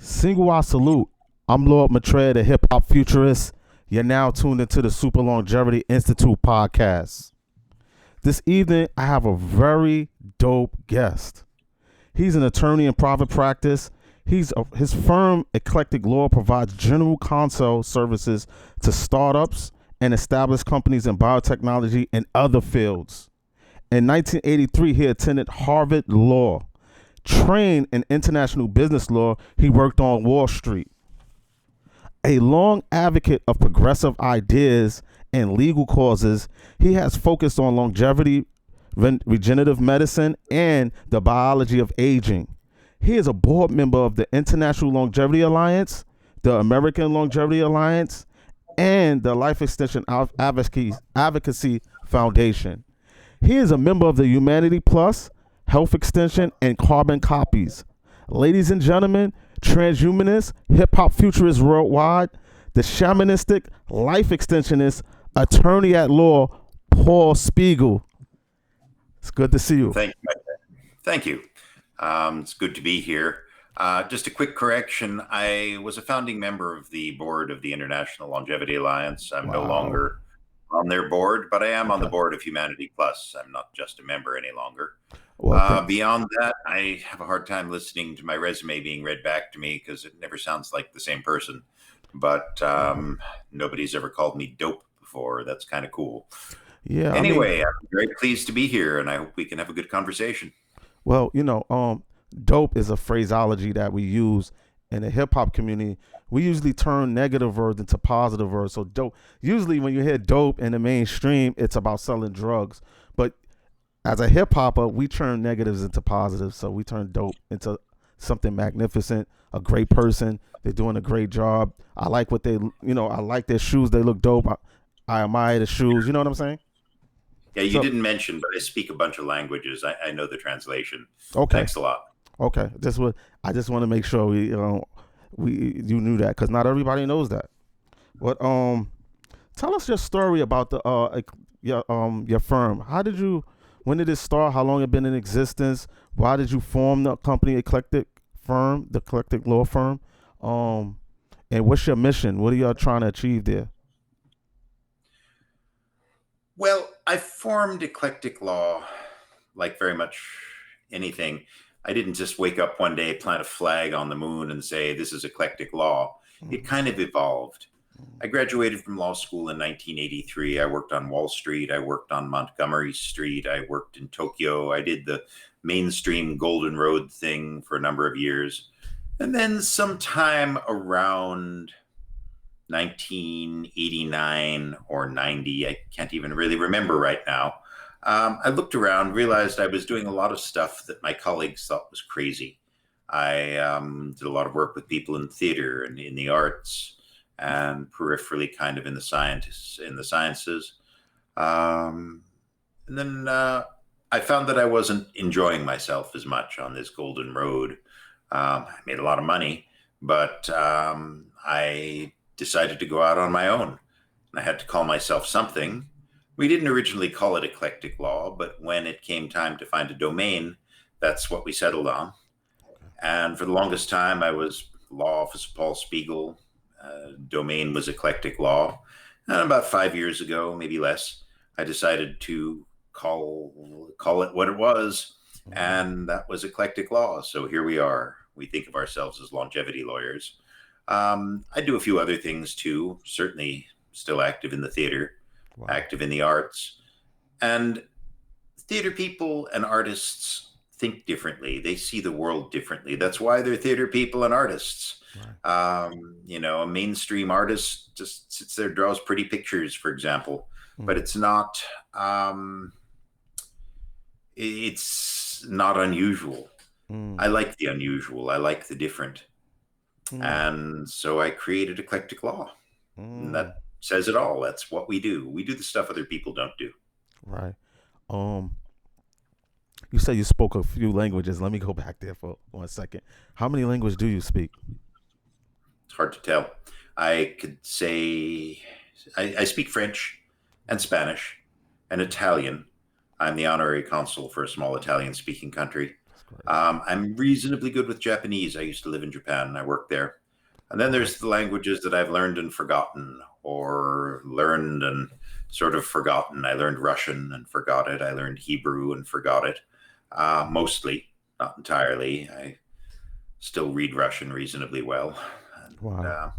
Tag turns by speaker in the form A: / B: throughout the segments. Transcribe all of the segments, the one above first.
A: Single I salute. I'm Lord Maitreya, the hip hop futurist. You're now tuned into the Super Longevity Institute podcast. This evening, I have a very dope guest. He's an attorney in private practice. His firm, Eclectic Law, provides general counsel services to startups and established companies in biotechnology and other fields. In 1983, he attended Harvard Law. Trained in international business law, he worked on Wall Street. A long advocate of progressive ideas and legal causes, he has focused on longevity, regenerative medicine, and the biology of aging. He is a board member of the International Longevity Alliance, the American Longevity Alliance, and the Life Extension Advocacy Foundation. He is a member of the Humanity Plus, Health Extension, and Carbon Copies. Ladies and gentlemen, transhumanists, hip-hop futurists worldwide, the shamanistic, life extensionist, attorney at law, Paul Spiegel. It's good to see you.
B: Thank you. It's good to be here. Just a quick correction. I was a founding member of the board of the International Longevity Alliance. I'm no longer on their board, but I am on the board of Humanity Plus. I'm not just a member any longer. Beyond that, I have a hard time listening to my resume being read back to me because it never sounds like the same person. But nobody's ever called me dope before. That's kind of cool.
A: Yeah.
B: Anyway, I'm very pleased to be here, and I hope we can have a good conversation.
A: Well, dope is a phraseology that we use in the hip hop community. We usually turn negative words into positive words. So dope, usually when you hear dope in the mainstream, it's about selling drugs. But as a hip hopper, we turn negatives into positives. So we turn dope into something magnificent, a great person. They're doing a great job. I like what I like their shoes. They look dope. I admire the shoes. You know what I'm saying?
B: Yeah, you didn't mention, but I speak a bunch of languages. I know the translation.
A: Okay.
B: Thanks a lot.
A: Okay. I just want to make sure you knew that, because not everybody knows that. But tell us your story about your firm. When did it start? How long it been in existence? Why did you form the company Eclectic firm, the Eclectic Law firm? And what's your mission? What are y'all trying to achieve there?
B: Well, I formed Eclectic Law like very much anything. I didn't just wake up one day, plant a flag on the moon and say, this is Eclectic Law. It kind of evolved. I graduated from law school in 1983. I worked on Wall Street. I worked on Montgomery Street. I worked in Tokyo. I did the mainstream Golden Road thing for a number of years. And then sometime around 1989 or 90, I can't even really remember right now, I looked around, realized I was doing a lot of stuff that my colleagues thought was crazy. I did a lot of work with people in theater and in the arts, and peripherally kind of in the sciences. And then I found that I wasn't enjoying myself as much on this golden road. I made a lot of money, but I decided to go out on my own. And I had to call myself something. We didn't originally call it Eclectic Law, but when it came time to find a domain, that's what we settled on. And for the longest time, I was law office of Paul Spiegel. Domain was Eclectic Law. And about 5 years ago, maybe less, I decided to call it what it was. And that was Eclectic Law. So here we are. We think of ourselves as longevity lawyers. I do a few other things too, certainly still active in the theater, active in the arts. And theater people and artists think differently. They see the world differently. That's why they're theater people and artists. Right. A mainstream artist just sits there, draws pretty pictures, for example, but it's not unusual. I like the unusual. I like the different. And so I created Eclectic Law. And that says it all. That's what we do. We do the stuff other people don't do.
A: Right. You said you spoke a few languages. Let me go back there for 1 second. How many languages do you speak?
B: It's hard to tell. I could say I speak French and Spanish and Italian. I'm the honorary consul for a small Italian-speaking country. I'm reasonably good with Japanese. I used to live in Japan and I worked there. And then there's the languages that I've learned and forgotten, or learned and sort of forgotten. I learned Russian and forgot it. I learned Hebrew and forgot it. Mostly, not entirely. I still read Russian reasonably well. And
A: Wow.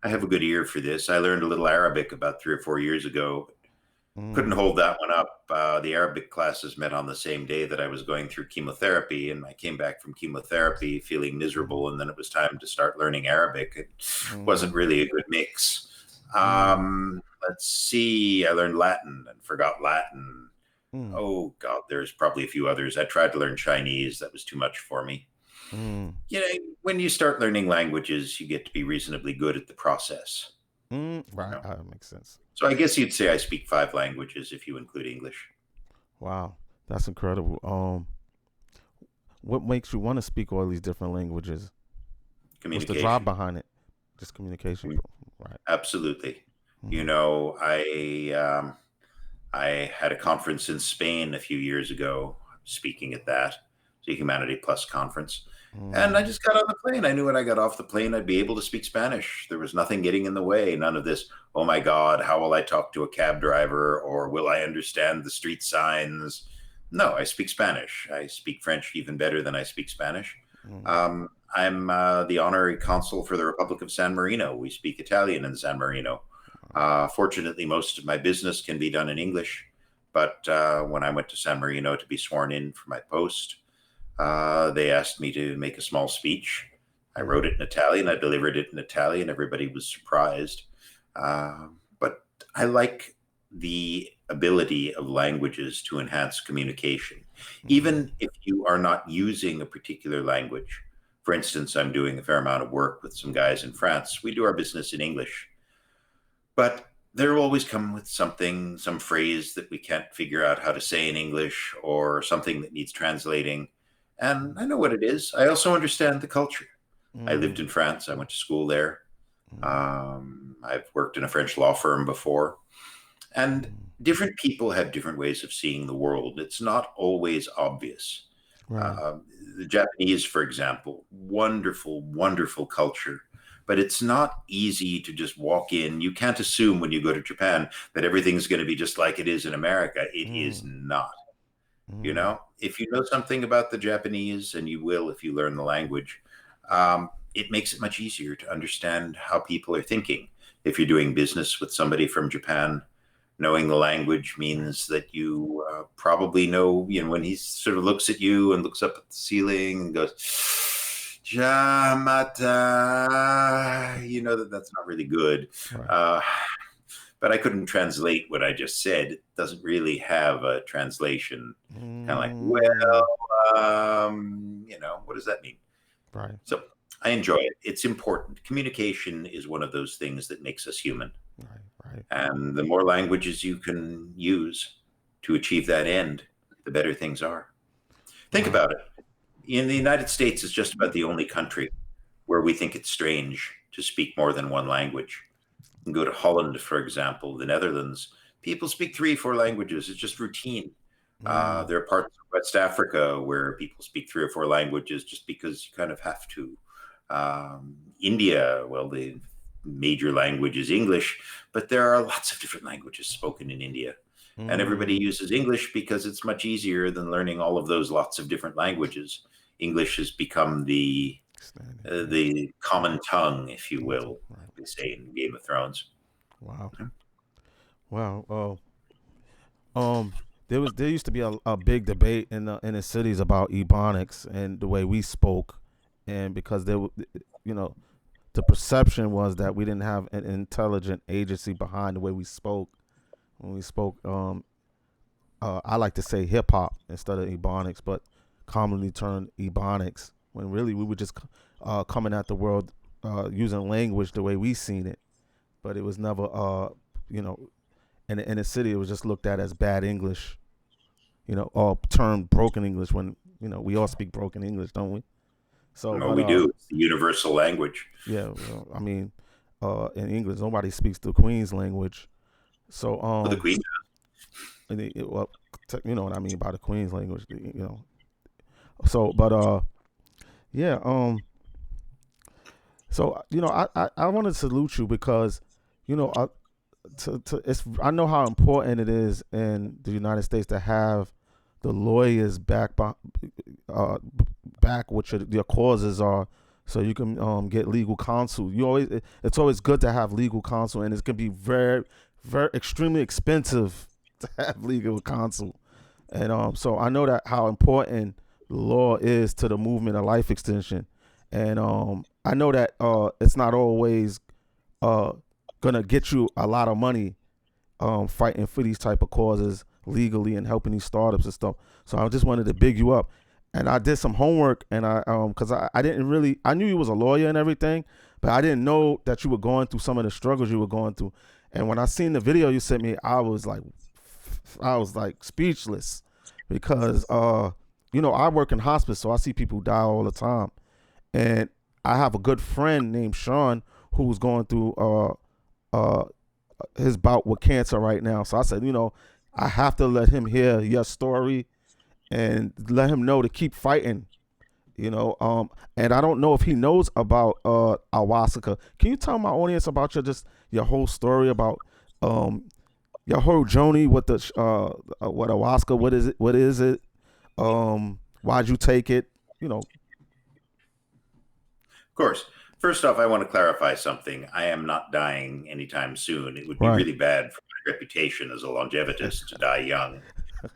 B: I have a good ear for this. I learned a little Arabic about 3 or 4 years ago. Couldn't
A: Mm.
B: hold that one up. The Arabic classes met on the same day that I was going through chemotherapy, and I came back from chemotherapy feeling miserable, and then it was time to start learning Arabic. It
A: Mm.
B: wasn't really a good mix.
A: Mm.
B: Let's see. I learned Latin and forgot Latin.
A: Mm.
B: Oh God, there's probably a few others. I tried to learn Chinese. That was too much for me.
A: Mm.
B: You know, when you start learning languages, you get to be reasonably good at the process.
A: Mm.
B: You
A: Right.
B: know?
A: That makes sense.
B: So I guess you'd say I speak 5 languages if you include English.
A: Wow. That's incredible. What makes you want to speak all these different languages? What's the drive
B: Communication.
A: behind it? Just communication. Right.
B: Absolutely. You
A: Mm.
B: know, I had a conference in Spain a few years ago, speaking at that, the Humanity Plus conference. And I
A: Mm.
B: just got on the plane. I knew when I got off the plane, I'd be able to speak Spanish. There was nothing getting in the way. None of this, oh my God, how will I talk to a cab driver? Or will I understand the street signs? No, I speak Spanish. I speak French even better than I speak Spanish.
A: Mm.
B: I'm the honorary consul for the Republic of San Marino. We speak Italian in San Marino. Fortunately, most of my business can be done in English. But when I went to San Marino to be sworn in for my post, they asked me to make a small speech. I
A: Mm.
B: wrote it in Italian. I delivered it in Italian. Everybody was surprised. But I like the ability of languages to enhance communication,
A: Mm.
B: even if you are not using a particular language. For instance, I'm doing a fair amount of work with some guys in France. We do our business in English, but there always come with something, some phrase that we can't figure out how to say in English, or something that needs translating. And I know what it is. I also understand the culture. I lived
A: Mm.
B: in France. I went to school there.
A: Mm.
B: I've worked in a French law firm before. And
A: Mm.
B: different people have different ways of seeing the world. It's not always obvious.
A: Right.
B: Uh, the Japanese, for example, wonderful, wonderful culture. But it's not easy to just walk in. You can't assume when you go to Japan that everything's going to be just like it is in America. It is
A: Mm.
B: not. You
A: Mm.
B: know, if you know something about the Japanese, and you will if you learn the language, it makes it much easier to understand how people are thinking. If you're doing business with somebody from Japan, knowing the language means that you probably know, when he sort of looks at you and looks up at the ceiling and goes, Jamata, you know that that's not really good.
A: Right.
B: Uh, but I couldn't translate what I just said. It doesn't really have a translation. Kind of like,
A: Mm.
B: well, what does that mean?
A: Right.
B: So I enjoy it. It's important. Communication is one of those things that makes us human.
A: Right. Right.
B: And the more languages you can use to achieve that end, the better things are. Think
A: Wow.
B: about it. In the United States, is just about the only country where we think it's strange to speak more than one language. You can go to Holland, for example, the Netherlands. People speak 3 or 4 languages. It's just routine.
A: Mm.
B: There are parts of West Africa where people speak 3 or 4 languages just because you kind of have to. India, well, the major language is English, but there are lots of different languages spoken in India. And everybody
A: Mm.
B: uses English because it's much easier than learning all of those lots of different languages. English has become the
A: Standing.
B: uh,
A: Yeah.
B: the common tongue, if you
A: Come to.
B: will,
A: Right.
B: like they say in Game of Thrones.
A: Wow. Wow. There used to be a big debate in the cities about ebonics and the way we spoke, and because you know, the perception was that we didn't have an intelligent agency behind the way we spoke. When we spoke, I like to say hip hop instead of ebonics, but commonly termed ebonics. When really we were just coming at the world using language the way we seen it, but it was never you know in the city it was just looked at as bad English, or termed broken English when we all speak broken English, don't we? So,
B: No,
A: but
B: we do. It's the universal language.
A: yeah, well, I mean, in English nobody speaks the Queen's language. So,
B: Well, the Queen.
A: well, you know what I mean by the Queen's language, So, but yeah. So I want to salute you because, you know, I know how important it is in the United States to have the lawyers uh, back what your causes are, so you can get legal counsel. It's always good to have legal counsel, and it's gonna be very extremely expensive to have legal counsel. And so I know that how important law is to the movement of life extension, and I know that it's not always uh, gonna get you a lot of money fighting for these type of causes legally and helping these startups and stuff. So I just wanted to big you up, and I did some homework, and because I didn't really, I knew you was a lawyer and everything, but I didn't know that you were going through some of the struggles you were going through. And when I seen the video you sent me, I was like speechless because I work in hospice, so I see people die all the time, and I have a good friend named Sean who's going through uh his bout with cancer right now. So I said, I have to let him hear your story and let him know to keep fighting. And I don't know if he knows about ayahuasca. Can you tell my audience about your whole story about um your whole journey with the what ayahuasca? What is it? What is it? Why'd you take it? You know.
B: Of course. First off, I want to clarify something. I am not dying anytime soon. It would be
A: Right.
B: really bad for my reputation as a longevitist to die young.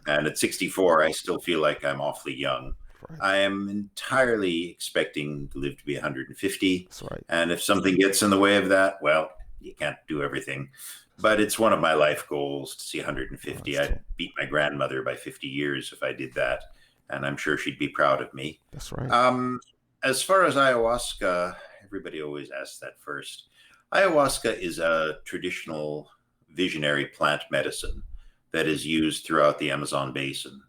B: And at 64, I still feel like I'm awfully young.
A: Right.
B: I am entirely expecting to live to be 150.
A: That's right.
B: And if something gets in the way of that, well, you can't do everything. But it's one of my life goals to see 150.
A: That's
B: I'd beat my grandmother by 50 years if I did that. And I'm sure she'd be proud of me.
A: That's right.
B: As far as ayahuasca, everybody always asks that first. Ayahuasca is a traditional visionary plant medicine that is used throughout the Amazon basin.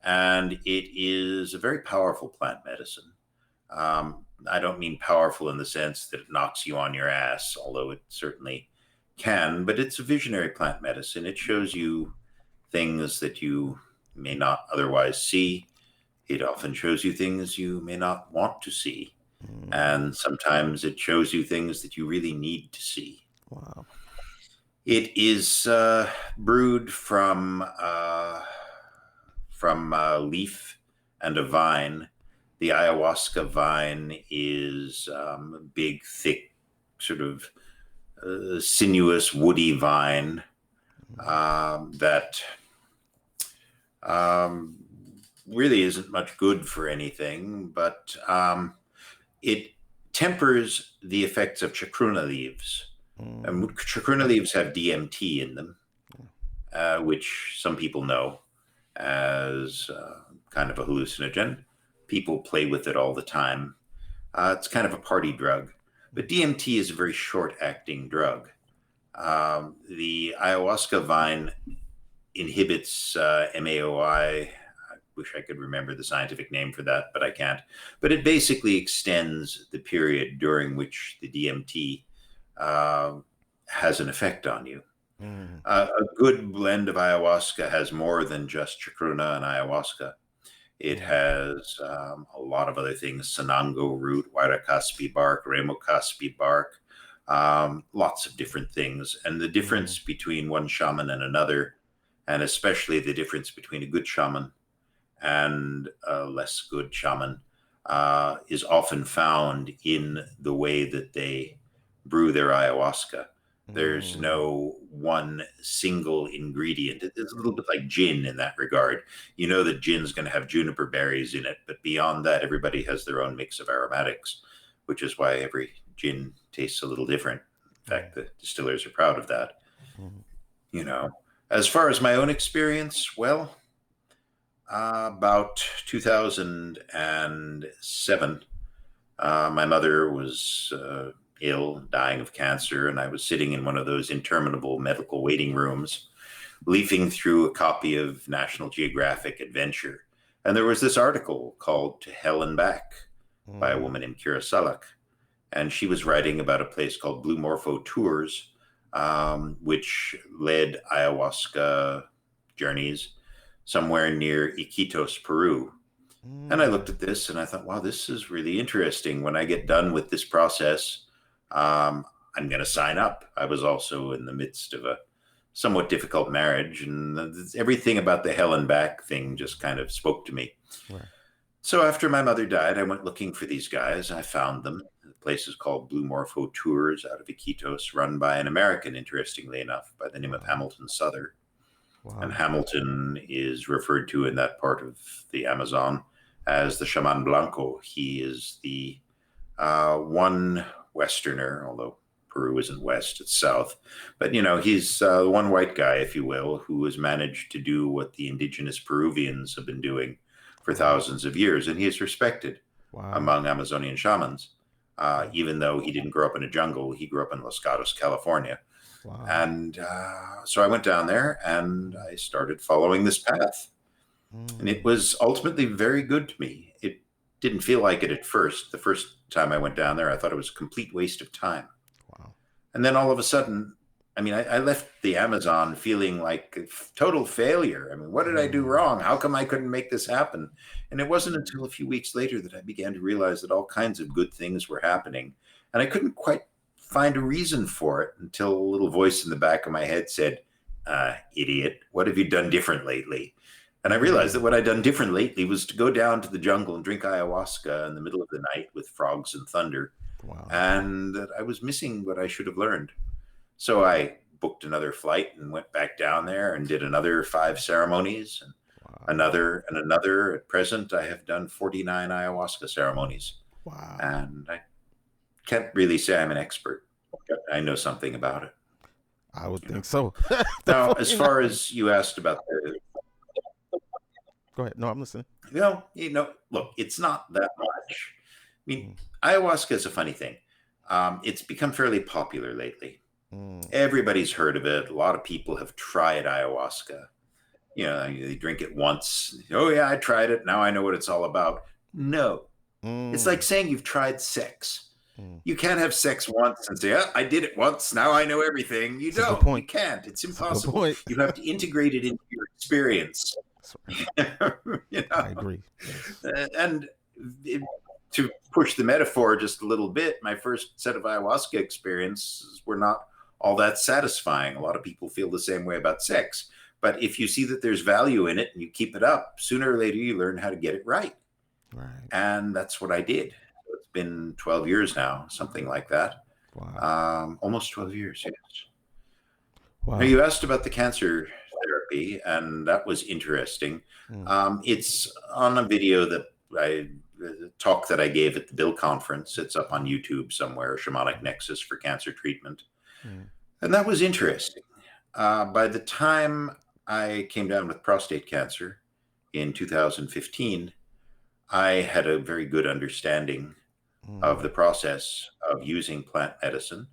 B: And it is a very powerful plant medicine. I don't mean powerful in the sense that it knocks you on your ass, although it certainly can, but it's a visionary plant medicine. It shows you things that you may not otherwise see. It often shows you things you may not want to see. And sometimes it shows you things that you really need to see.
A: Wow.
B: It is brewed from a leaf and a vine. The ayahuasca vine is a big, thick, sort of sinuous, woody vine that really isn't much good for anything, but it tempers the effects of chacruna leaves. Chacruna leaves have DMT in them, which some people know as kind of a hallucinogen. People play with it all the time. It's kind of a party drug. But DMT is a very short-acting drug. The ayahuasca vine inhibits MAOI. I wish I could remember the scientific name for that, but I can't. But it basically extends the period during which the DMT has an effect on you. A good blend of ayahuasca has more than just chacruna and ayahuasca. It has a lot of other things: sanango root, huayacaspi bark, remocaspi bark, lots of different things. And the difference between one shaman and another, and especially the difference between a good shaman and a less good shaman, is often found in the way that they brew their ayahuasca. There's no one single ingredient. It's a little bit like gin in that regard. You know that gin's going to have juniper berries in it, but beyond that, everybody has their own mix of aromatics, which is why every gin tastes a little different. In fact, the distillers are proud of that. You know, as far as my own experience, well, about 2007, my mother was ill, dying of cancer, and I was sitting in one of those interminable medical waiting rooms, leafing through a copy of National Geographic Adventure. And there was this article called To Hell and Back by a woman named Kira Sullock. And she was writing about a place called Blue Morpho Tours, which led ayahuasca journeys somewhere near Iquitos, Peru. And I looked at this and I thought, wow, this is really interesting. When I get done with this process, I'm going to sign up. I was also in the midst of a somewhat difficult marriage, and everything about the hell and back thing just kind of spoke to me.
A: Right.
B: So after my mother died, I went looking for these guys. I found them. The place is called Blue Morpho Tours out of Iquitos, run by an American, interestingly enough, by the name of Hamilton Souther.
A: Wow.
B: And Hamilton is referred to in that part of the Amazon as the Shaman Blanco. He is the one Westerner, although Peru isn't west, it's south. But, he's one white guy, if you will, who has managed to do what the indigenous Peruvians have been doing for thousands of years. And he is respected among Amazonian shamans, even though he didn't grow up in a jungle. He grew up in Los Gatos, California.
A: Wow.
B: And so I went down there and I started following this path. And it was ultimately very good to me. It didn't feel like it at first. The first time I went down there, I thought it was a complete waste of time.
A: Wow.
B: And then all of a sudden, I left the Amazon feeling like a total failure. What did I do wrong? How come I couldn't make this happen? And it wasn't until a few weeks later that I began to realize that all kinds of good things were happening. And I couldn't quite find a reason for it until a little voice in the back of my head said, idiot, what have you done different lately? And I realized that what I'd done different lately was to go down to the jungle and drink ayahuasca in the middle of the night with frogs and thunder.
A: Wow.
B: And that I was missing what I should have learned. So I booked another flight and went back down there and did another 5 ceremonies and another and another. At present, I have done 49 ayahuasca ceremonies.
A: Wow.
B: And I can't really say I'm an expert. I know something about it.
A: I would think so.
B: Now, as far as you asked about the...
A: Go ahead. No, I'm listening.
B: Look, it's not that much. Ayahuasca is a funny thing. It's become fairly popular lately. Everybody's heard of it. A lot of people have tried ayahuasca. They drink it once. Oh, yeah, I tried it. Now I know what it's all about. No. It's like saying you've tried sex. You can't have sex once and say, I did it once. Now I know everything. You don't. You can't. It's impossible. You have to integrate it into your experience.
A: I agree.
B: And to push the metaphor just a little bit, my first set of ayahuasca experiences were not all that satisfying. A lot of people feel the same way about sex. But if you see that there's value in it and you keep it up, sooner or later you learn how to get it right. And that's what I did. It's been 12 years now, something like that.
A: Wow.
B: Almost 12 years, yes.
A: Wow.
B: Now, you asked about the cancer therapy, and that was interesting. It's on a video that the talk that I gave at the Bill conference. It's up on YouTube somewhere, Shamanic Nexus for Cancer Treatment. And that was interesting. By the time I came down with prostate cancer in 2015, I had a very good understanding of the process of using plant medicine.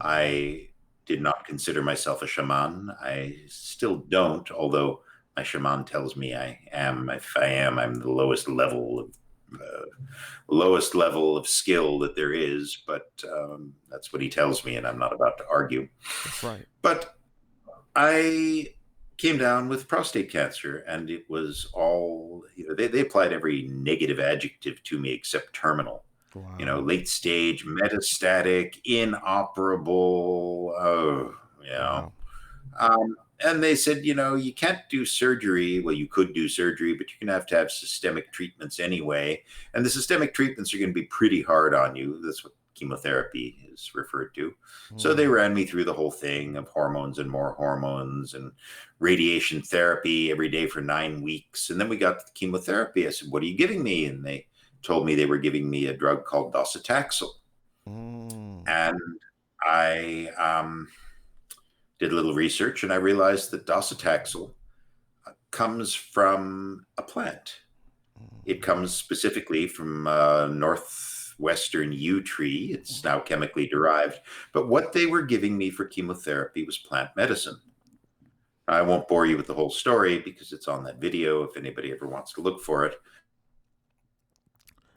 B: I did not consider myself a shaman. I still don't, although my shaman tells me I am. If I am, I'm the lowest level of skill that there is. But that's what he tells me, and I'm not about to argue.
A: That's right.
B: But I came down with prostate cancer, and it was all, they applied every negative adjective to me except terminal.
A: Wow.
B: Late stage, metastatic, inoperable.
A: Wow.
B: And they said, you can't do surgery. Well, you could do surgery, but you're going to have systemic treatments anyway. And the systemic treatments are going to be pretty hard on you. That's what chemotherapy is referred to. So they ran me through the whole thing of hormones and more hormones and radiation therapy every day for 9 weeks. And then we got to the chemotherapy. I said, what are you giving me? And they told me they were giving me a drug called docetaxel. And I did a little research, and I realized that docetaxel comes from a plant. It comes specifically from northwestern yew tree. It's now chemically derived. But what they were giving me for chemotherapy was plant medicine. I won't bore you with the whole story because it's on that video if anybody ever wants to look for it.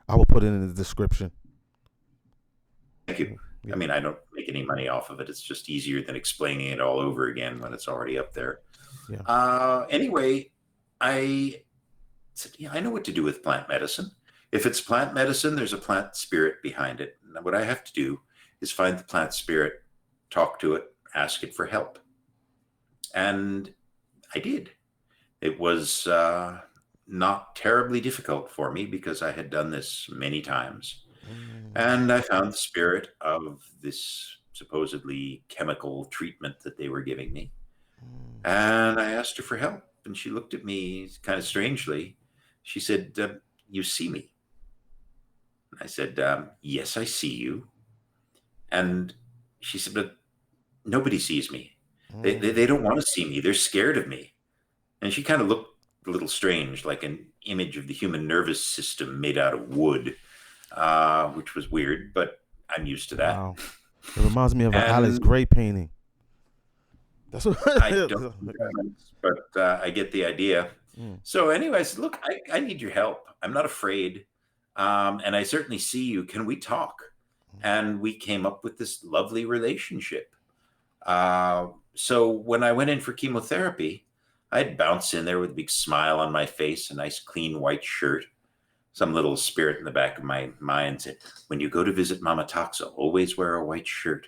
A: I will put it in the description.
B: Thank you. I mean, I don't make any money off of it. It's just easier than explaining it all over again when it's already up there.
A: Yeah.
B: Anyway, I said, yeah, I know what to do with plant medicine. If it's plant medicine, there's a plant spirit behind it. And what I have to do is find the plant spirit, talk to it, ask it for help. And I did. It was not terribly difficult for me because I had done this many times.
A: Mm,
B: And I found the spirit of this supposedly chemical treatment that they were giving me.
A: mm,
B: And I asked her for help. And she looked at me kind of strangely. She said, you see me? I said, yes, I see you. And she said, but nobody sees me. They
A: mm.
B: don't want to see me. They're scared of me. And she kind of looked a little strange, like an image of the human nervous system made out of wood, which was weird, but I'm used to that.
A: Wow. It reminds me of an Alex
B: And
A: Gray painting. That's what.
B: I don't, but I get the idea.
A: Mm,
B: So, anyways, look, I need your help. I'm not afraid. And I certainly see you. Can we talk? And we came up with this lovely relationship. So when I went in for chemotherapy, I'd bounce in there with a big smile on my face, a nice clean white shirt. Some little spirit in the back of my mind said, when you go to visit Mama Taxa, always wear a white shirt.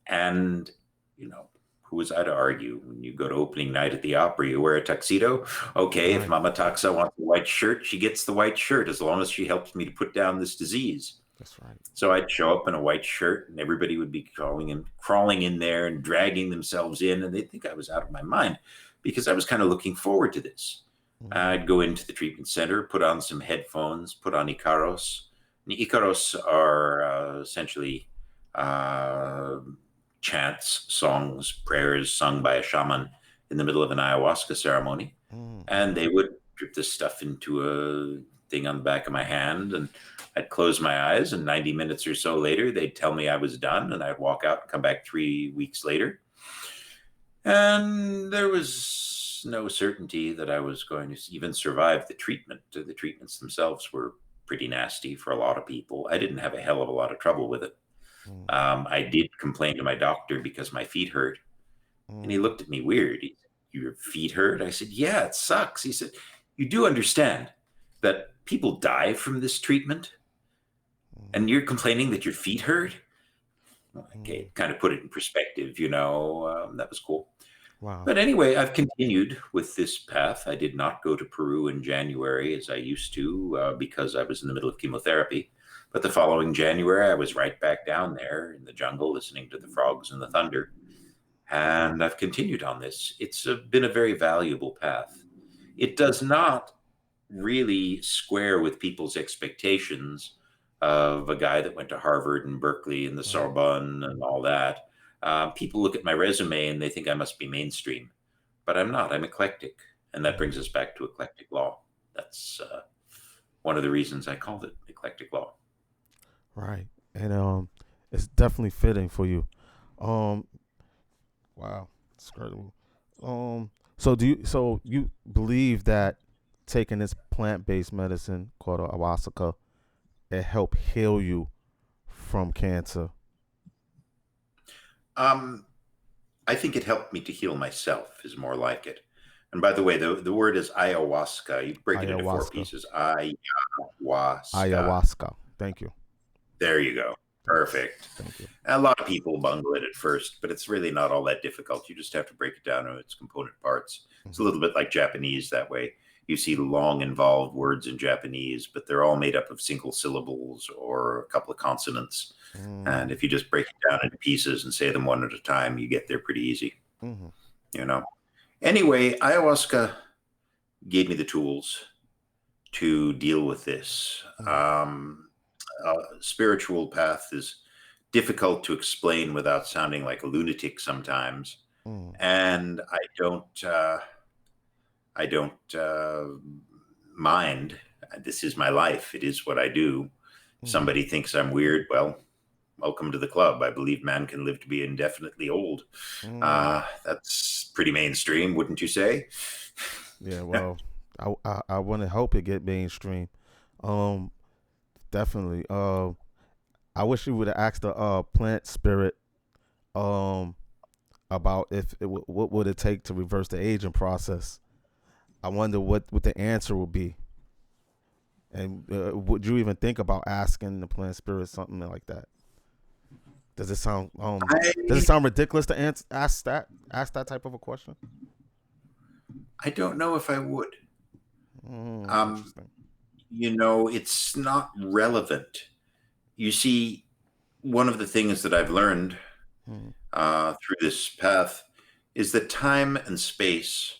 B: And, you know, who was I to argue? When you go to opening night at the opera, you wear a tuxedo. Okay, if
A: right.
B: Mama Taxa wants a white shirt, she gets the white shirt as long as she helps me to put down this disease.
A: That's right.
B: So I'd show up in a white shirt and everybody would be crawling in there and dragging themselves in. And they'd think I was out of my mind because I was kind of looking forward to this.
A: Mm,
B: I'd go into the treatment center, put on some headphones, put on Icaros. And Icaros are essentially uh, chants, songs, prayers sung by a shaman in the middle of an ayahuasca ceremony.
A: mm,
B: And they would drip this stuff into a thing on the back of my hand. And I'd close my eyes, and 90 minutes or so later, they'd tell me I was done. And I'd walk out and come back 3 weeks later. And there was no certainty that I was going to even survive the treatment. The treatments themselves were pretty nasty for a lot of people. I didn't have a hell of a lot of trouble with it.
A: mm,
B: I did complain to my doctor because my feet hurt. And he
A: mm,
B: looked at me weird. He said, your feet hurt? I said, yeah, it sucks. He said, you do understand that people die from this treatment?
A: mm,
B: And you're complaining that your feet hurt?
A: mm.
B: Okay, kind of put it in perspective, you know, that was cool.
A: Wow.
B: But anyway, I've continued with this path. I did not go to Peru in January as I used to because I was in the middle of chemotherapy. But the following January, I was right back down there in the jungle listening to the frogs and the thunder. And I've continued on this. It's been a very valuable path. It does not really square with people's expectations of a guy that went to Harvard and Berkeley and the
A: Right.
B: Sorbonne and all that. People look at my resume and they think I must be mainstream, but I'm not. I'm eclectic. And that
A: Mm,
B: brings us back to eclectic law. That's one of the reasons I called it eclectic law.
A: right. And it's definitely fitting for you. Um, wow. It's incredible. So you believe that taking this plant based medicine called ayahuasca, it helped heal you from cancer?
B: Um, I think it helped me to heal myself, is more like it. And by the way, the word is ayahuasca. You break it into four
A: Ayahuasca.
B: pieces. Ayahuasca.
A: Ayahuasca. Thank you.
B: There you go.
A: Yes.
B: Perfect.
A: Thank you.
B: A lot of people bungle it at first, but it's really not all that difficult. You just have to break it down to its component parts. It's a
A: Mhm.
B: little bit like Japanese that way. You see long, involved words in Japanese, but they're all made up of single syllables or a couple of consonants. And
A: Mm,
B: if you just break it down into pieces and say them one at a time, you get there pretty easy,
A: mhm,
B: you know. Anyway, ayahuasca gave me the tools to deal with this.
A: mm,
B: Spiritual path is difficult to explain without sounding like a lunatic sometimes,
A: mm,
B: and I don't mind. This is my life. It is what I do.
A: mhm,
B: Somebody thinks I'm weird. Well, welcome to the club. I believe man can live to be indefinitely old.
A: mm.
B: That's pretty mainstream, wouldn't you say?
A: Yeah. Well, I want to help it get mainstream. Um, definitely. I wish you would have asked the plant spirit um about if what would it take to reverse the aging process. I wonder what the answer will be. And would you even think about asking the plant spirit something like that? Does it sound ridiculous to ask that type of a question?
B: I don't know if I would.
A: Interesting.
B: It's not relevant. You see, one of the things that I've learned through this path is that time and space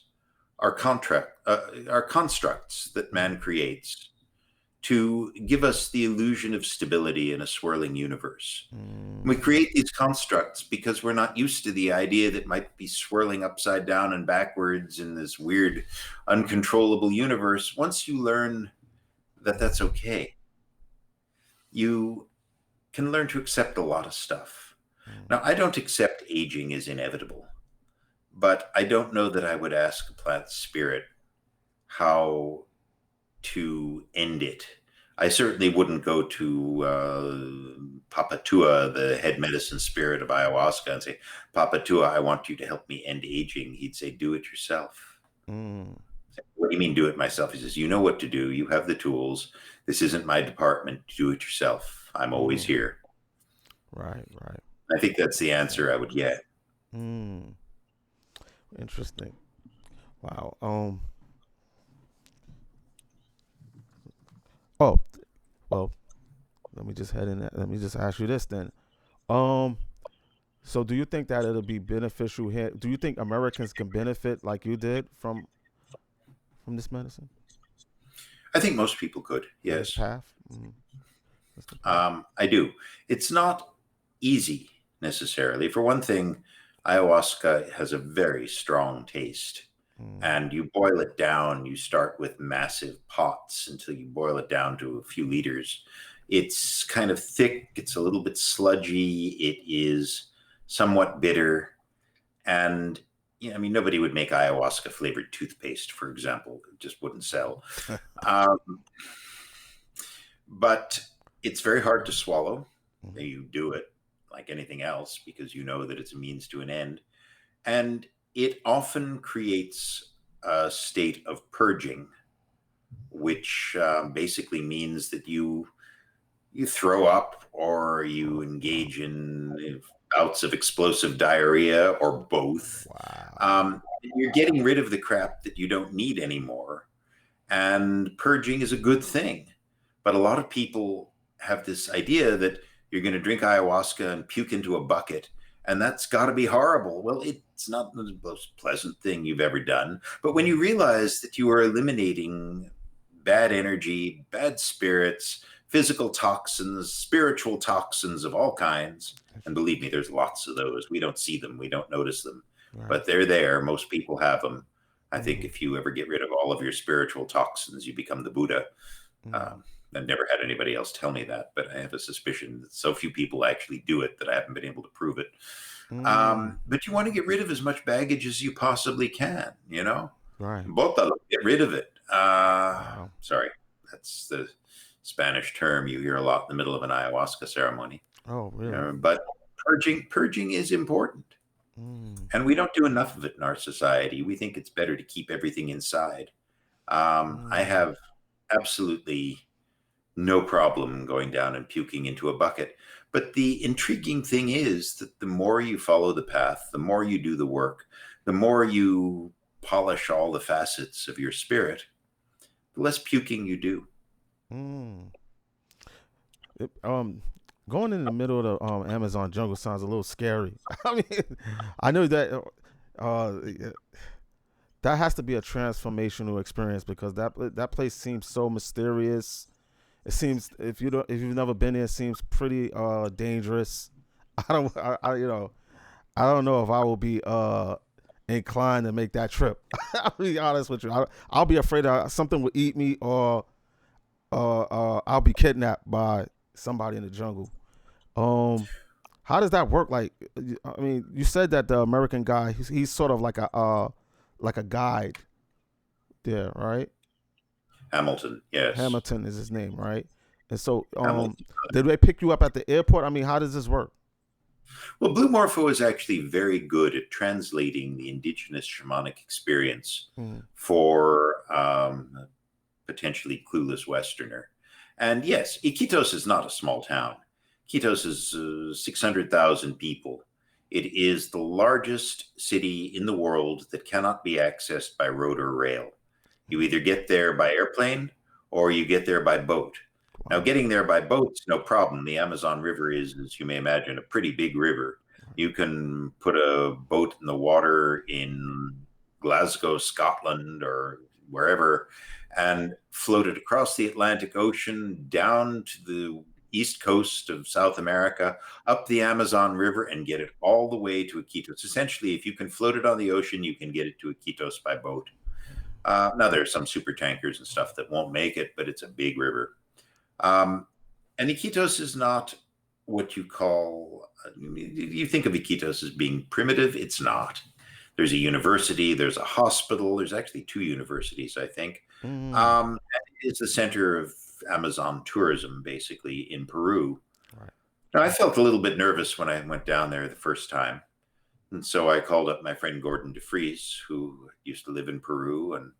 B: are constructs that man creates to give us the illusion of stability in a swirling universe. We create these constructs because we're not used to the idea that might be swirling upside down and backwards in this weird, uncontrollable universe. Once you learn that that's okay, you can learn to accept a lot of stuff. Now, I don't accept aging is inevitable, but I don't know that I would ask a plant spirit how to end it. I certainly wouldn't go to Papa Tua, the head medicine spirit of ayahuasca, and say, Papa Tua, I want you to help me end aging. He'd say, do it yourself. What do you mean do it myself? He says, you know what to do. You have the tools. This isn't my department. Do it yourself. I'm always here.
A: Right.
B: I think that's the answer I would get.
A: Interesting. Wow. Oh, well, let me just head in. Let me just ask you this then. So do you think that it'll be beneficial here? Do you think Americans can benefit like you did from this medicine?
B: I think most people could. Yes.
A: This path.
B: I do. It's not easy necessarily. For one thing, ayahuasca has a very strong taste. And you boil it down, you start with massive pots until you boil it down to a few liters. It's kind of thick, it's a little bit sludgy, it is somewhat bitter. And nobody would make ayahuasca flavored toothpaste, for example. It just wouldn't sell. But it's very hard to swallow. You do it like anything else because you know that it's a means to an end. And it often creates a state of purging, which basically means that you throw up or you engage in bouts of explosive diarrhea or both.
A: Wow.
B: You're getting rid of the crap that you don't need anymore. And purging is a good thing. But a lot of people have this idea that you're going to drink ayahuasca and puke into a bucket, and that's got to be horrible. Well, it's not the most pleasant thing you've ever done. But when you realize that you are eliminating bad energy, bad spirits, physical toxins, spiritual toxins of all kinds, and believe me, there's lots of those. We don't see them. We don't notice them. Right. But they're there. Most people have them. I think if you ever get rid of all of your spiritual toxins, you become the Buddha. I've never had anybody else tell me that, but I have a suspicion that so few people actually do it that I haven't been able to prove it. But you want to get rid of as much baggage as you possibly can,
A: Right.
B: Get rid of it. Sorry, that's the Spanish term you hear a lot in the middle of an ayahuasca ceremony.
A: Oh, really?
B: But purging is important. And we don't do enough of it in our society. We think it's better to keep everything inside. I have absolutely no problem going down and puking into a bucket. But the intriguing thing is that the more you follow the path, the more you do the work, the more you polish all the facets of your spirit, the less puking you do.
A: Going in the middle of the Amazon jungle sounds a little scary. I mean, I know that that has to be a transformational experience because that place seems so mysterious. It seems if you've never been there, it seems pretty dangerous. I don't know if I will be inclined to make that trip. I'll be honest with you. I'll be afraid that something will eat me or I'll be kidnapped by somebody in the jungle. How does that work? Like, I mean, you said that the American guy, he's sort of like a guide there, right?
B: Hamilton, yes.
A: Hamilton is his name, right? And so, did they pick you up at the airport? I mean, how does this work?
B: Well, Blue Morpho is actually very good at translating the indigenous shamanic experience
A: Mm,
B: for potentially clueless Westerner. And yes, Iquitos is not a small town. Iquitos is 600,000 people. It is the largest city in the world that cannot be accessed by road or rail. You
A: mm,
B: either get there by airplane or you get there by boat. Now,
A: wow.
B: getting there by boat's no problem. The Amazon River is, as you may imagine, a pretty big river. You can put a boat in the water in Glasgow, Scotland, or wherever, and float it across the Atlantic Ocean down to the east coast of South America, up the Amazon River, and get it all the way to Iquitos. Essentially, if you can float it on the ocean, you can get it to Iquitos by boat. Now, there are some super tankers and stuff that won't make it, but it's a big river. Um, and Iquitos is not what you call, you think of Iquitos as being primitive. It's not. There's a university, there's a hospital, there's actually two universities, I think.
A: Mm,
B: It's the center of Amazon tourism, basically, in Peru.
A: right.
B: Now, I felt a little bit nervous when I went down there the first time. And so I called up my friend Gordon DeFries, who used to live in Peru and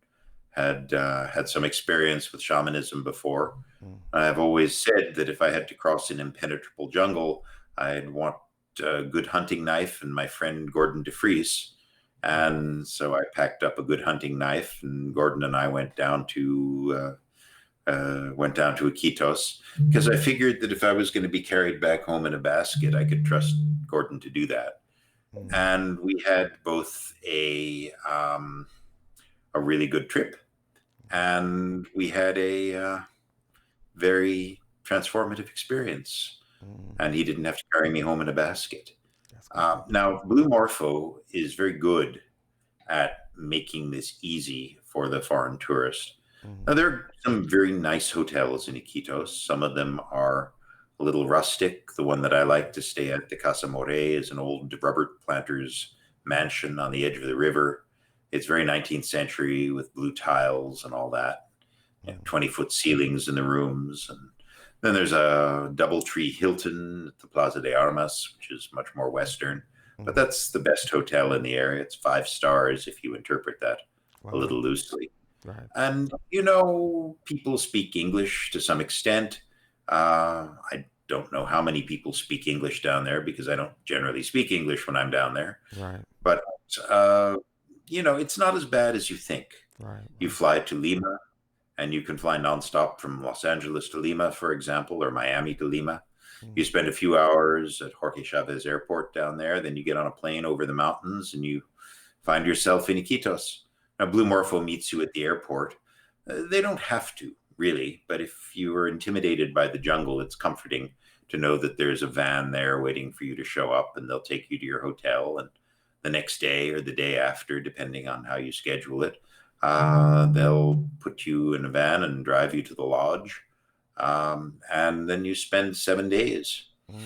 B: had some experience with shamanism before.
A: Mm,
B: I've always said that if I had to cross an impenetrable jungle, I'd want a good hunting knife and my friend Gordon DeFries.
A: mm,
B: And so I packed up a good hunting knife, and Gordon and I went down to Iquitos because I figured that if I was going to be carried back home in a basket, I could trust Gordon to do that.
A: mm,
B: And we had both a really good trip, and we had a very transformative experience.
A: mm.
B: And he didn't have to carry me home in a basket.
A: That's completely
B: Now,
A: true.
B: Blue Morpho is very good at making this easy for the foreign tourist.
A: Mm,
B: Now, there are some very nice hotels in Iquitos. Some of them are a little rustic. The one that I like to stay at, the Casa More, is an old rubber planter's mansion on the edge of the river. It's very 19th century with blue tiles and all that.
A: mm,
B: 20-foot ceilings in the rooms. And then there's a Doubletree Hilton at the Plaza de Armas, which is much more Western. But
A: mm.
B: that's the best hotel in the area. It's 5 stars if you interpret that a
A: Wow.
B: little loosely.
A: Right.
B: And, people speak English to some extent. I don't know how many people speak English down there because I don't generally speak English when I'm down there.
A: Right.
B: But, uh, it's not as bad as you think.
A: Right.
B: You
A: Right.
B: fly to Lima, and you can fly nonstop from Los Angeles to Lima, for example, or Miami to Lima. You
A: Mm,
B: spend a few hours at Jorge Chavez Airport down there, then you get on a plane over the mountains and you find yourself in Iquitos. Now, Blue
A: mm,
B: Morpho meets you at the airport. They don't have to, really, but if you are intimidated by the jungle, it's comforting to know that there's a van there waiting for you to show up, and they'll take you to your hotel. And the next day or the day after, depending on how you schedule it, they'll put you in a van and drive you to the lodge. And then you spend 7 days.
A: mm,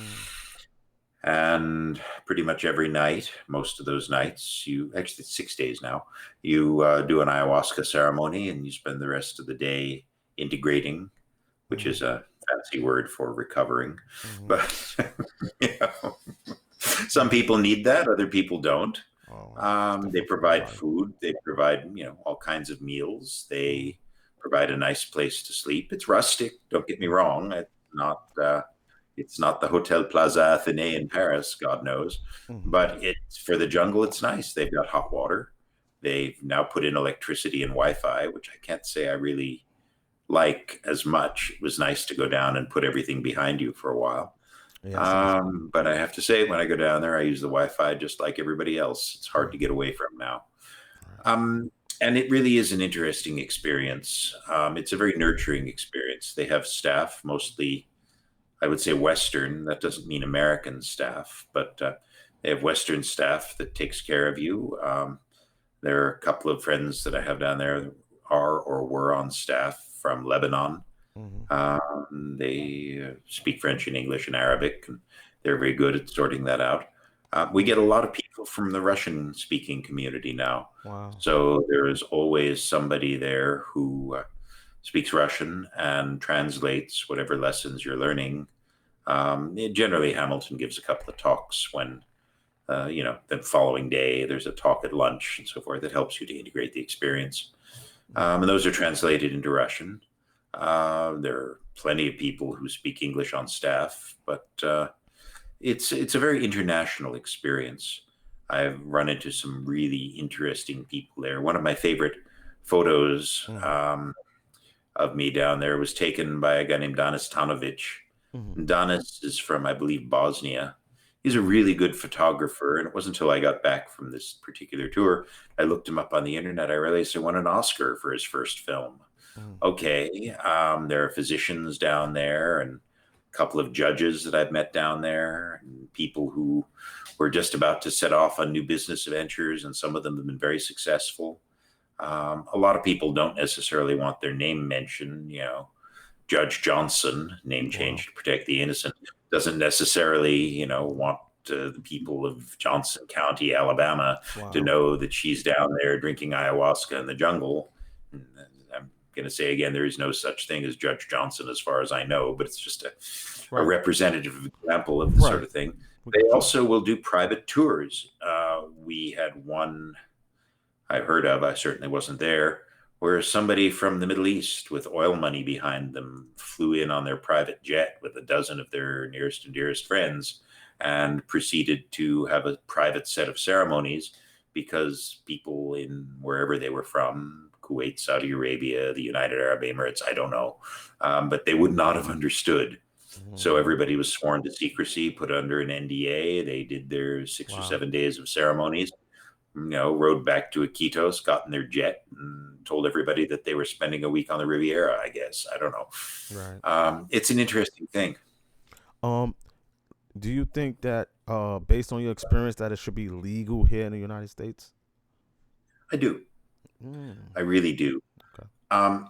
B: And pretty much every night, most of those nights, actually, it's 6 days now, you do an ayahuasca ceremony and you spend the rest of the day integrating, which
A: mm,
B: is a fancy word for recovering.
A: mm.
B: But you know, some people need that, other people don't.
A: Oh, wow. It's
B: They
A: different for
B: provide
A: everybody.
B: food. They provide, all kinds of meals.
A: Mm,
B: They provide a nice place to sleep. It's rustic. Don't get me
A: mm,
B: wrong. It's not the Hotel Plaza Athénée in Paris, God knows,
A: mm,
B: but it's for the jungle. It's nice. They've got hot water. They've now put in electricity and Wi-Fi, which I can't say I really like as much. It was nice to go down and put everything behind you for a while.
A: yes, it is.
B: But I have to say, when I go down there, I use the Wi-Fi just like everybody else. It's hard
A: Mm,
B: to get away from now.
A: right.
B: Um, and it really is an interesting experience. It's a very nurturing experience. They have staff, mostly, I would say, Western. That doesn't mean American staff, but they have Western staff that takes care of you. There are a couple of friends that I have down there that are or were on staff from Lebanon.
A: Mm,
B: They speak French and English and Arabic, and they're very good at sorting that out. We get a lot of people from the Russian speaking community now.
A: wow.
B: So there is always somebody there who speaks Russian and translates whatever lessons you're learning Generally, Hamilton gives a couple of talks when, the following day there's a talk at lunch and so forth that helps you to integrate the experience. And those are translated into Russian. There are plenty of people who speak English on staff, but it's a very international experience. I've run into some really interesting people there. One of my favorite photos of me down there was taken by a guy named Danis Tanovic. Danis is from, I believe, Bosnia. He's a really good photographer, and it wasn't until I got back from this particular tour, I looked him up on the internet. I realized he won an Oscar for his first film. Okay, there are physicians down there and a couple of judges that I've met down there, and people who were just about to set off on new business ventures, and some of them have been very successful. A lot of people don't necessarily want their name mentioned. Judge Johnson, name change to protect the innocent, doesn't necessarily, want the people of Johnson County, Alabama, to know that she's down there drinking ayahuasca in the jungle. And I'm going to say again, there is no such thing as Judge Johnson as far as I know, but it's just a representative example of the sort of thing. They also will do private tours. We had one I heard of, I certainly wasn't there, where somebody from the Middle East with oil money behind them flew in on their private jet with a dozen of their nearest and dearest friends and proceeded to have a private set of ceremonies, because people in wherever they were from, Kuwait, Saudi Arabia, the United Arab Emirates, I don't know, but they would not have understood. So everybody was sworn to secrecy, put under an NDA. They did their 6 or 7 days of ceremonies, rode back to Iquitos, got in their jet, and told everybody that they were spending a week on the Riviera, I guess. I don't know.
A: Right.
B: It's an interesting thing.
A: Do you think that, based on your experience, that it should be legal here in the United States?
B: I do. I really do.
A: Okay.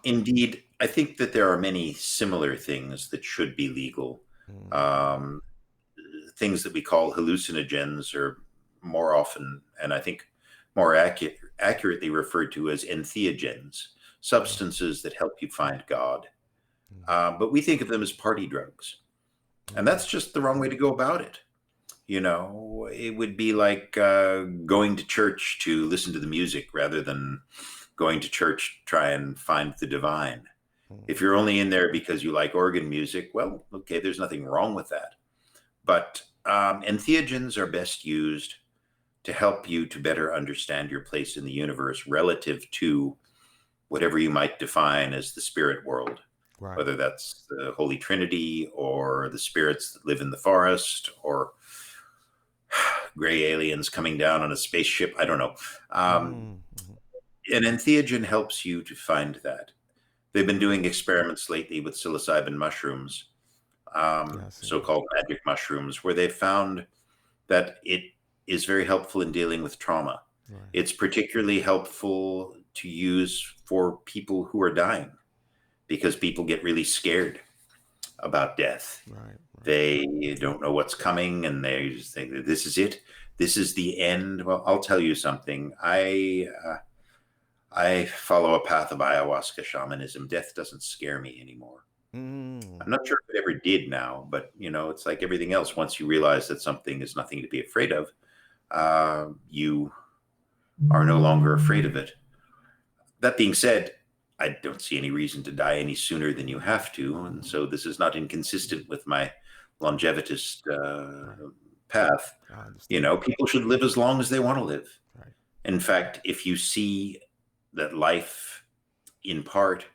B: Indeed, I think that there are many similar things that should be legal. Things that we call hallucinogens are more often, and I think more accurately referred to as entheogens, substances that help you find God. But we think of them as party drugs. And that's just the wrong way to go about it. It would be like going to church to listen to the music rather than going to church to try and find the divine. If you're only in there because you like organ music, well, okay, there's nothing wrong with that. But entheogens are best used to help you to better understand your place in the universe relative to whatever you might define as the spirit world. Right. Whether that's the Holy Trinity or the spirits that live in the forest or gray aliens coming down on a spaceship. I don't know. An entheogen helps you to find that. They've been doing experiments lately with psilocybin mushrooms, so-called magic mushrooms, where they found that it is very helpful in dealing with trauma. Right. It's particularly helpful to use for people who are dying, because people get really scared about death. Right. They don't know what's coming, and they just think that this is it. This is the end. Well, I'll tell you something. I follow a path of ayahuasca shamanism. Death doesn't scare me anymore. I'm not sure if it ever did now, but it's like everything else. Once you realize that something is nothing to be afraid of, you are no longer afraid of it. That being said, I don't see any reason to die any sooner than you have to. And so this is not inconsistent with my longevitist path. People should live as long as they want to live. Right. In fact, if you see that life in part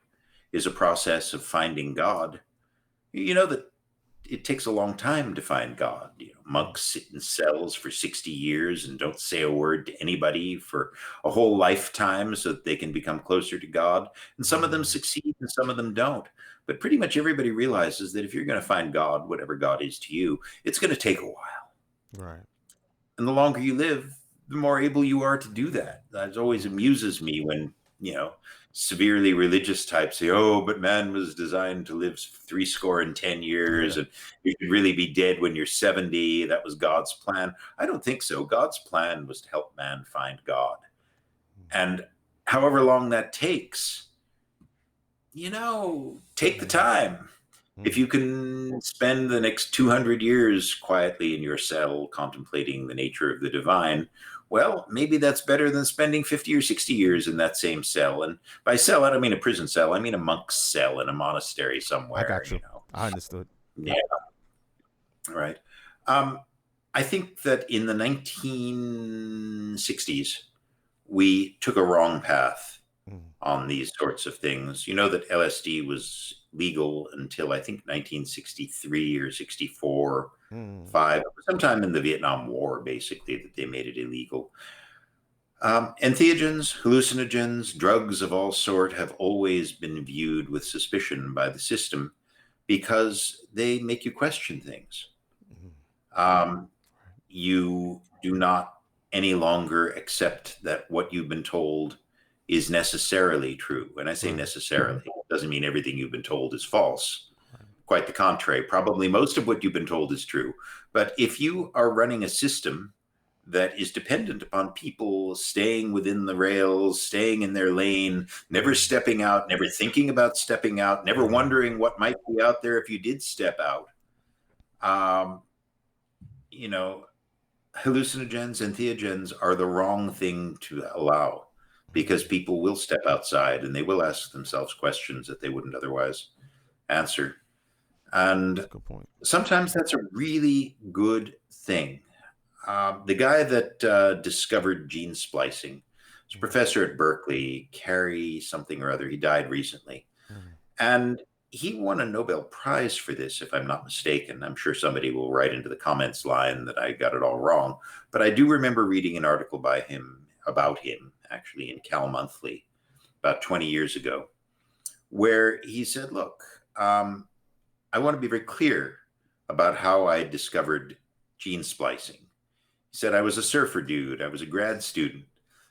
B: is a process of finding God, that it takes a long time to find God. Monks sit in cells for 60 years and don't say a word to anybody for a whole lifetime so that they can become closer to God. And some of them succeed and some of them don't. But pretty much everybody realizes that if you're going to find God, whatever God is to you, it's going to take a while. Right. And the longer you live, the more able you are to do that. That always amuses me when, severely religious types say, oh, but man was designed to live 70 years, and you should really be dead when you're 70. That was God's plan. I don't think so. God's plan was to help man find God. And however long that takes, take the time. If you can spend the next 200 years quietly in your cell contemplating the nature of the divine, well, maybe that's better than spending 50 or 60 years in that same cell. And by cell, I don't mean a prison cell, I mean a monk's cell in a monastery
A: I
B: somewhere,
A: got you. I understood.
B: Yeah. Right. I think that in the 1960s, we took a wrong path on these sorts of things. You know that LSD was legal until I think 1963 or 64, 5, sometime in the Vietnam War, basically, that they made it illegal. Entheogens, hallucinogens, drugs of all sort have always been viewed with suspicion by the system because they make you question things. You do not any longer accept that what you've been told is necessarily true. When I say necessarily, it doesn't mean everything you've been told is false. Quite the contrary. Probably most of what you've been told is true. But if you are running a system that is dependent upon people staying within the rails, staying in their lane, never stepping out, never thinking about stepping out, never wondering what might be out there if you did step out, you know, hallucinogens and entheogens are the wrong thing to allow because people will step outside and they will ask themselves questions that they wouldn't otherwise answer. And sometimes that's a really good thing. The guy that discovered gene splicing was a professor at Berkeley, Carey something or other. He died recently. And he won a Nobel Prize for this, if I'm not mistaken. I'm sure somebody will write into the comments line that I got it all wrong. But I do remember reading an article by him, about him, actually, in Cal Monthly about 20 years ago, where he said, look, I want to be very clear about how I discovered gene splicing. He said, I was a surfer dude. I was a grad student.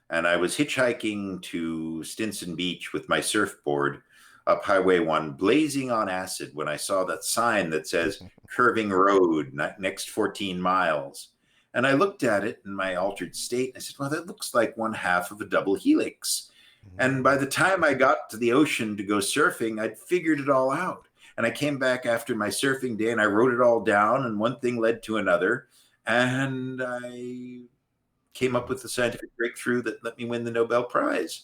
B: And I was hitchhiking to Stinson Beach with my surfboard up Highway 1, blazing on acid when I saw that sign that says curving road, next 14 miles. And I looked at it in my altered state and I said, well, that looks like one half of a double helix. And by the time I got to the ocean to go surfing, I'd figured it all out. And I came back after my surfing day and I wrote it all down, and one thing led to another. And I came up with the scientific breakthrough that let me win the Nobel Prize.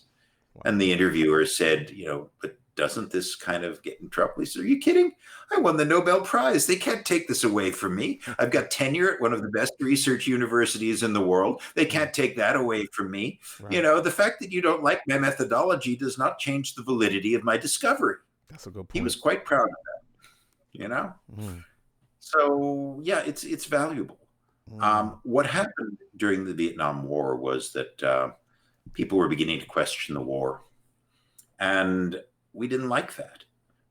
B: And the interviewer said, but doesn't this kind of get in trouble? He said, are you kidding? I won the Nobel Prize. They can't take this away from me. I've got tenure at one of the best research universities in the world. They can't take that away from me. Right. The fact that you don't like my methodology does not change the validity of my discovery.
A: That's a good point.
B: He was quite proud of that, So, yeah, it's valuable. What happened during the Vietnam War was that people were beginning to question the war. And we didn't like that.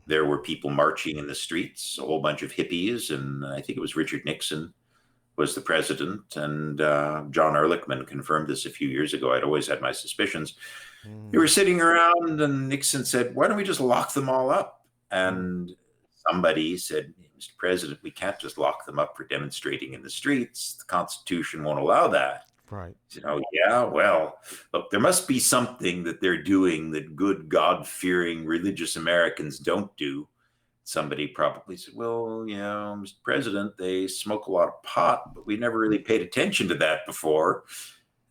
B: There were people marching in the streets, a whole bunch of hippies, and I think it was Richard Nixon was the president, and John Ehrlichman confirmed this a few years ago. I'd always had my suspicions. They were sitting around, and Nixon said, why don't we just lock them all up? And somebody said, Mr. President, we can't just lock them up for demonstrating in the streets. The Constitution won't allow that.
A: Right.
B: He said, oh, yeah, well, look, there must be something that they're doing that good, God-fearing religious Americans don't do. Somebody probably said, well, Mr. President, they smoke a lot of pot, but we never really paid attention to that before.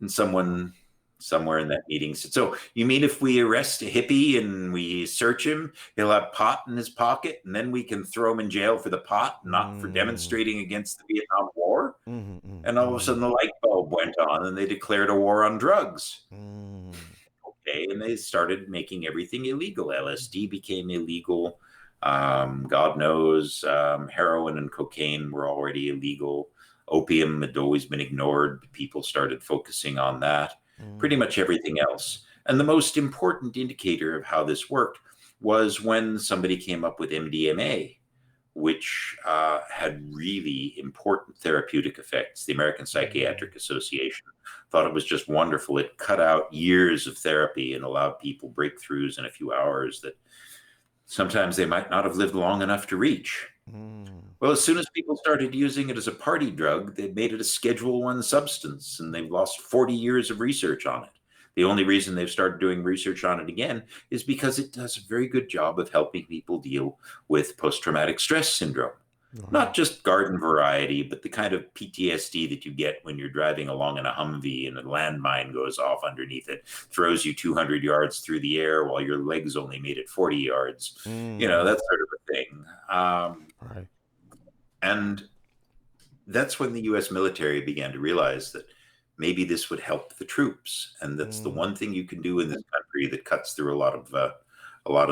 B: And someone somewhere in that meeting said, so you mean if we arrest a hippie and we search him, he'll have pot in his pocket and then we can throw him in jail for the pot, not for demonstrating against the Vietnam War? And all of a sudden the light bulb went on and they declared a war on drugs. Okay, and they started making everything illegal. LSD became illegal. God knows, heroin and cocaine were already illegal. Opium had always been ignored. People started focusing on that. Pretty much everything else. And the most important indicator of how this worked was when somebody came up with MDMA, which had really important therapeutic effects. The American Psychiatric Association thought it was just wonderful. It cut out years of therapy and allowed people breakthroughs in a few hours that sometimes they might not have lived long enough to reach. Well, as soon as people started using it as a party drug, they made it a Schedule I substance, and they've lost 40 years of research on it. The only reason they've started doing research on it again is because it does a very good job of helping people deal with post-traumatic stress syndrome. Not just garden variety, but the kind of PTSD that you get when you're driving along in a Humvee and a landmine goes off underneath it, throws you 200 yards through the air while your legs only made it 40 yards. That sort of a thing.
A: Right.
B: And that's when the U.S. military began to realize that maybe this would help the troops, and that's the one thing you can do in this country that cuts through a lot of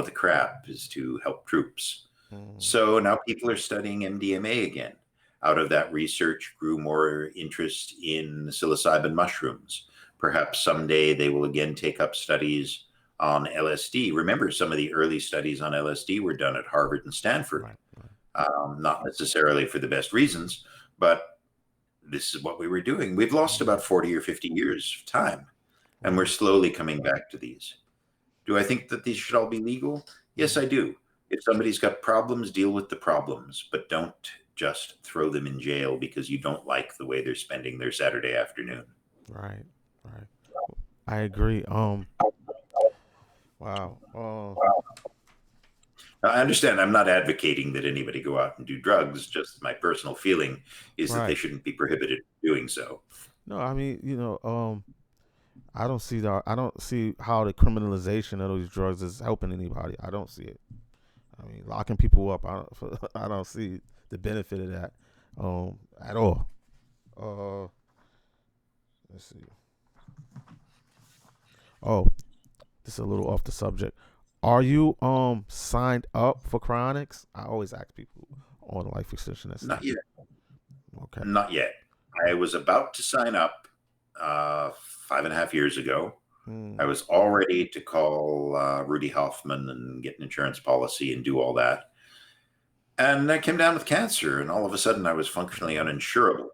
B: the crap, is to help troops. So now people are studying MDMA again. Out of that research grew more interest in psilocybin mushrooms. Perhaps someday they will again take up studies on LSD. Remember, some of the early studies on LSD were done at Harvard and Stanford. Not necessarily for the best reasons, but this is what we were doing. We've lost about 40 or 50 years of time, and we're slowly coming back to these. Do I think that these should all be legal? Yes, I do. If somebody's got problems, deal with the problems, but don't just throw them in jail because you don't like the way they're spending their Saturday afternoon.
A: Right. I agree. Wow.
B: Now, I understand I'm not advocating that anybody go out and do drugs. Just my personal feeling is that they shouldn't be prohibited from doing so.
A: No, I mean, I don't see how the criminalization of those drugs is helping anybody. I don't see it. I mean, locking people up, I don't see the benefit of that at all. Let's see. Oh, this is a little off the subject. Are you signed up for Cryonics? I always ask people on life extension.
B: Not yet.
A: Okay.
B: Not yet. I was about to sign up 5.5 years ago. I was all ready to call Rudy Hoffman and get an insurance policy and do all that. And I came down with cancer, and all of a sudden I was functionally uninsurable.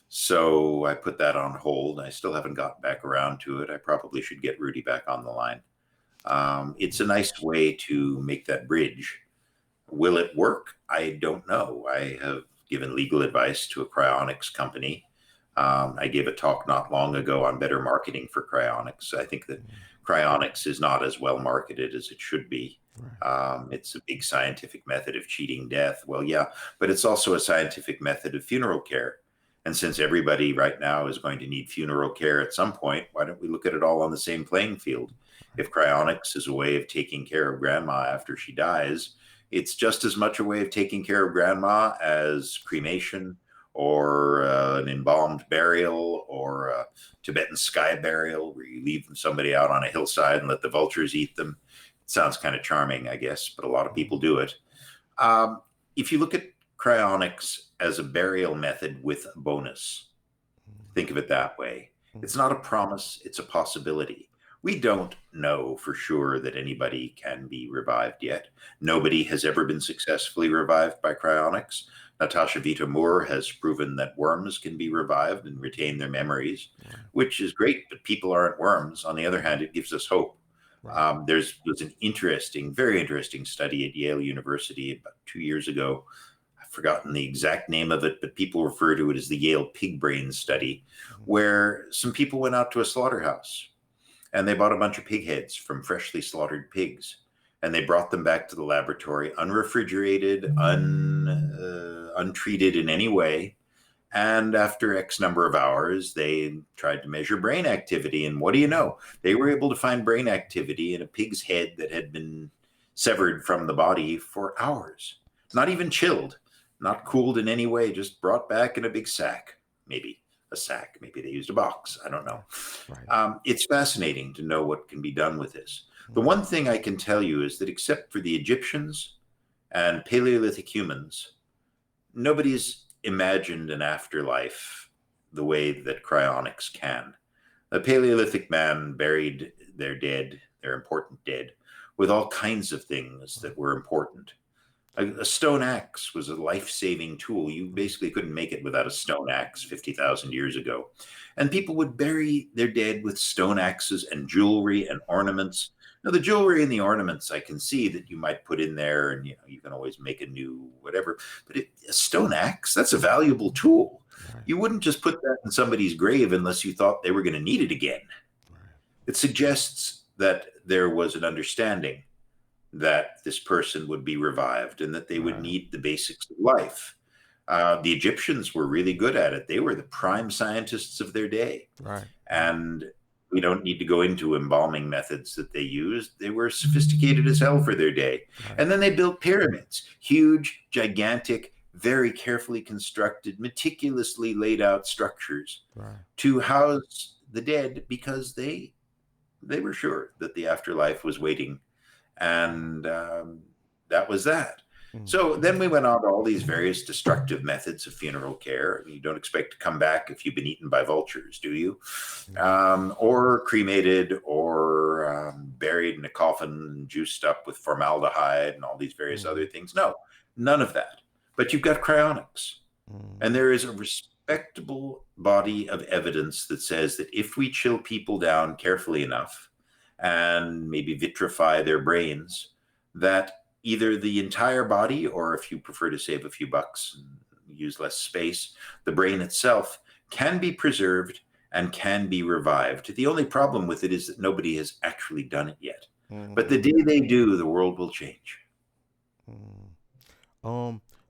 B: So I put that on hold. I still haven't gotten back around to it. I probably should get Rudy back on the line. It's a nice way to make that bridge. Will it work? I don't know. I have given legal advice to a cryonics company. I gave a talk not long ago on better marketing for cryonics. I think that cryonics is not as well marketed as it should be. It's a big scientific method of cheating death. Well, yeah, but it's also a scientific method of funeral care. And since everybody right now is going to need funeral care at some point, why don't we look at it all on the same playing field? If cryonics is a way of taking care of grandma after she dies, it's just as much a way of taking care of grandma as cremation or an embalmed burial or a Tibetan sky burial where you leave somebody out on a hillside and let the vultures eat them. It sounds kind of charming, I guess, but a lot of people do it. If you look at cryonics as a burial method with a bonus, think of it that way. It's not a promise, it's a possibility. We don't know for sure that anybody can be revived yet. Nobody has ever been successfully revived by cryonics. Natasha Vita Moore has proven that worms can be revived and retain their memories, which is great, but people aren't worms. On the other hand, it gives us hope. There was an very interesting study at Yale University about 2 years ago. I've forgotten the exact name of it, but people refer to it as the Yale pig brain study, where some people went out to a slaughterhouse and they bought a bunch of pig heads from freshly slaughtered pigs. And they brought them back to the laboratory, unrefrigerated, untreated in any way. And after X number of hours, they tried to measure brain activity. And what do you know? They were able to find brain activity in a pig's head that had been severed from the body for hours. Not even chilled, not cooled in any way, just brought back in a big sack. Maybe a sack. Maybe they used a box. I don't know. It's fascinating to know what can be done with this. The one thing I can tell you is that except for the Egyptians and Paleolithic humans, nobody's imagined an afterlife the way that cryonics can. The Paleolithic man buried their dead, their important dead, with all kinds of things that were important. A stone axe was a life-saving tool. You basically couldn't make it without a stone axe 50,000 years ago. And people would bury their dead with stone axes and jewelry and ornaments. Now, the jewelry and the ornaments, I can see that you might put in there, and you can always make a new whatever. But a stone axe, that's a valuable tool. You wouldn't just put that in somebody's grave unless you thought they were going to need it again. It suggests that there was an understanding that this person would be revived and that they would
A: Right.
B: need the basics of life. The Egyptians were really good at it. They were the prime scientists of their day.
A: Right.
B: And we don't need to go into embalming methods that they used. They were sophisticated as hell for their day.
A: Right.
B: And then they built pyramids, huge, gigantic, very carefully constructed, meticulously laid out structures
A: Right.
B: to house the dead because they were sure that the afterlife was waiting. And that was that.
A: Mm.
B: So then we went on to all these various destructive methods of funeral care. You don't expect to come back if you've been eaten by vultures, do you? Or cremated, or buried in a coffin and juiced up with formaldehyde and all these various other things. No, none of that. But you've got cryonics. And there is a respectable body of evidence that says that if we chill people down carefully enough and maybe vitrify their brains, that either the entire body, or if you prefer to save a few bucks and use less space, the brain itself can be preserved and can be revived. The only problem with it is that nobody has actually done it yet. But the day they do, the world will change.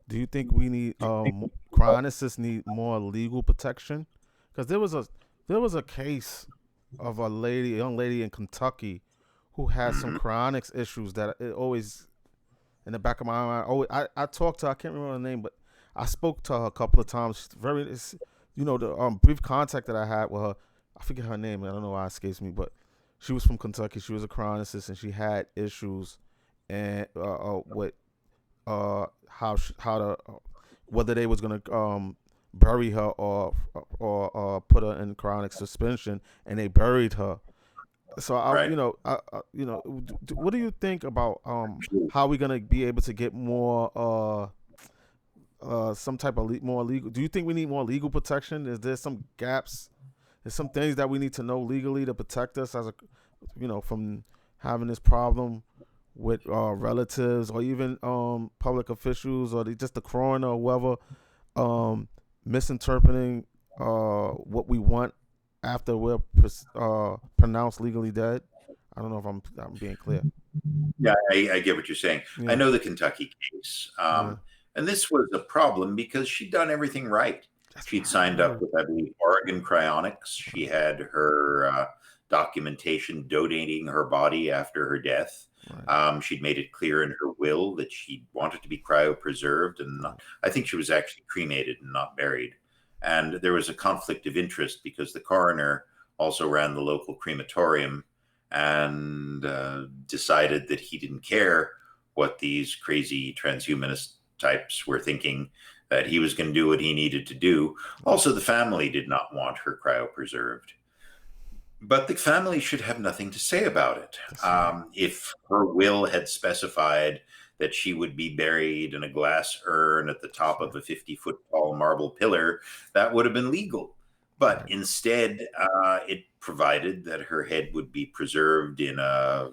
A: Do you think we need cryonicists need more legal protection? Because there was a case of a young lady in Kentucky who had some cryonics issues that it always in the back of my mind. I talked to her, I can't remember her name, but I spoke to her a couple of times. The brief contact that I had with her, I forget her name. I don't know why it escapes me, but she was from Kentucky. She was a chronicist, and she had issues and with whether they was gonna bury her or put her in chronic suspension, and they buried her. So
B: Right.
A: What do you think about how we gonna be able to get more some type of more legal? Do you think we need more legal protection? Is there some gaps? There's some things that we need to know legally to protect us as from having this problem with relatives or even public officials or just the coroner or whoever misinterpreting what we want after we're pronounced legally dead. I don't know if I'm being clear.
B: Yeah, I get what you're saying.
A: Yeah.
B: I know the Kentucky case. And this was a problem because she'd done everything right. She'd signed up with, I believe, Oregon Cryonics. She had her documentation donating her body after her death.
A: Right.
B: She'd made it clear in her will that she wanted to be cryopreserved, and I think she was actually cremated and not buried. And there was a conflict of interest because the coroner also ran the local crematorium and decided that he didn't care what these crazy transhumanist types were thinking, that he was going to do what he needed to do. Also, the family did not want her cryopreserved. But the family should have nothing to say about it. If her will had specified that she would be buried in a glass urn at the top of a 50-foot tall marble pillar, that would have been legal. But instead, it provided that her head would be preserved in a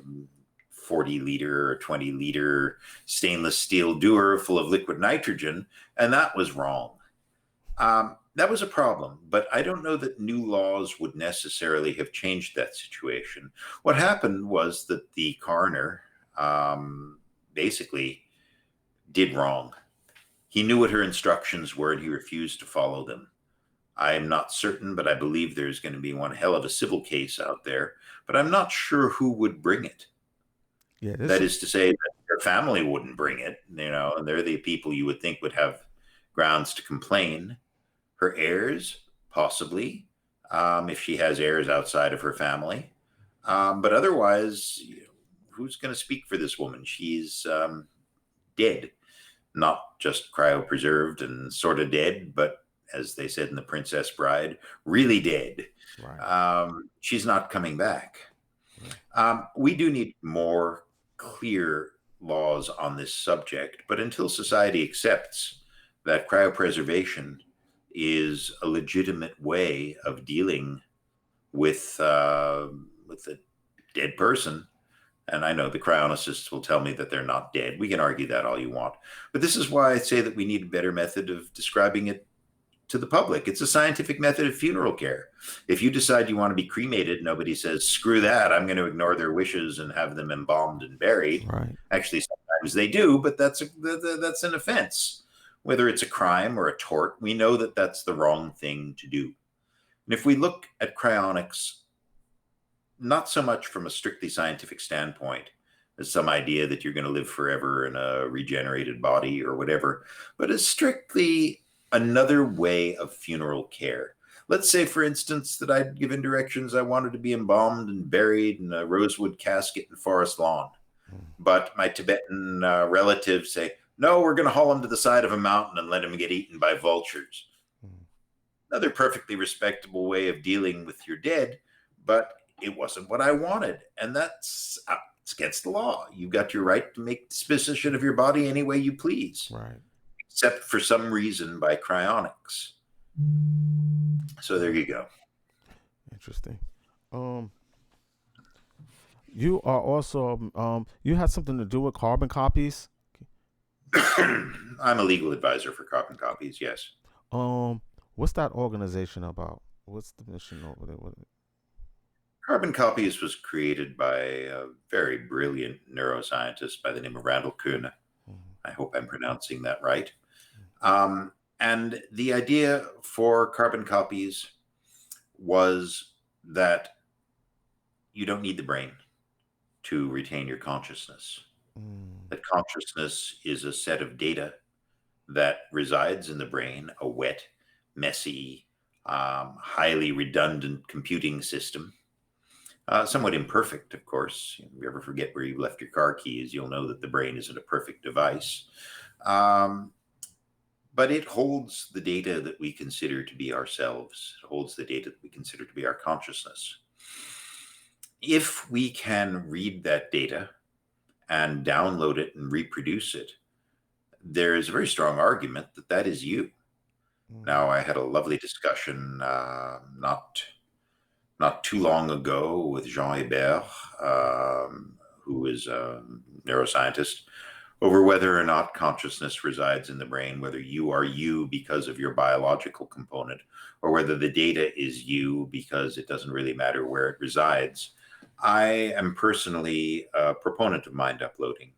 B: 40-liter or 20-liter stainless steel dewar full of liquid nitrogen, and that was wrong. That was a problem, but I don't know that new laws would necessarily have changed that situation. What happened was that the coroner basically did wrong. He knew what her instructions were and he refused to follow them. I am not certain, but I believe there's going to be one hell of a civil case out there, but I'm not sure who would bring it.
A: Yeah,
B: that is to say that their family wouldn't bring it, and they're the people you would think would have grounds to complain. Her heirs, possibly, if she has heirs outside of her family. But otherwise, who's going to speak for this woman? She's dead, not just cryopreserved and sort of dead, but as they said in The Princess Bride, really dead.
A: Right.
B: She's not coming back. We do need more clear laws on this subject, but until society accepts that cryopreservation is a legitimate way of dealing with a dead person. And I know the cryonicists will tell me that they're not dead. We can argue that all you want. But this is why I say that we need a better method of describing it to the public. It's a scientific method of funeral care. If you decide you want to be cremated, nobody says, screw that, I'm going to ignore their wishes and have them embalmed and buried.
A: Right.
B: Actually, sometimes they do, but that's an offense. Whether it's a crime or a tort, we know that that's the wrong thing to do. And if we look at cryonics, not so much from a strictly scientific standpoint, as some idea that you're going to live forever in a regenerated body or whatever, but as strictly another way of funeral care. Let's say, for instance, that I'd given directions I wanted to be embalmed and buried in a rosewood casket in Forest Lawn. But my Tibetan relatives say, no, we're going to haul him to the side of a mountain and let him get eaten by vultures. Another perfectly respectable way of dealing with your dead, but it wasn't what I wanted. And that's it's against the law. You've got your right to make disposition of your body any way you please.
A: Right.
B: Except for some reason by cryonics. So there you go.
A: Interesting. You are also you had something to do with carbon copies.
B: I'm a legal advisor for carbon copies. Yes.
A: What's that organization about? What's the mission over there?
B: Carbon copies was created by a very brilliant neuroscientist by the name of Randall Kuhn. I hope I'm pronouncing that right. And the idea for carbon copies was that you don't need the brain to retain your consciousness. That consciousness is a set of data that resides in the brain, a wet, messy, highly redundant computing system. Somewhat imperfect, of course. If you ever forget where you left your car keys, you'll know that the brain isn't a perfect device. But it holds the data that we consider to be ourselves. It holds the data that we consider to be our consciousness. If we can read that data and download it and reproduce it, there is a very strong argument that that is you. Now, I had a lovely discussion not too long ago with Jean Hebert, who is a neuroscientist, over whether or not consciousness resides in the brain, whether you are you because of your biological component, or whether the data is you because it doesn't really matter where it resides. I am personally a proponent of mind uploading.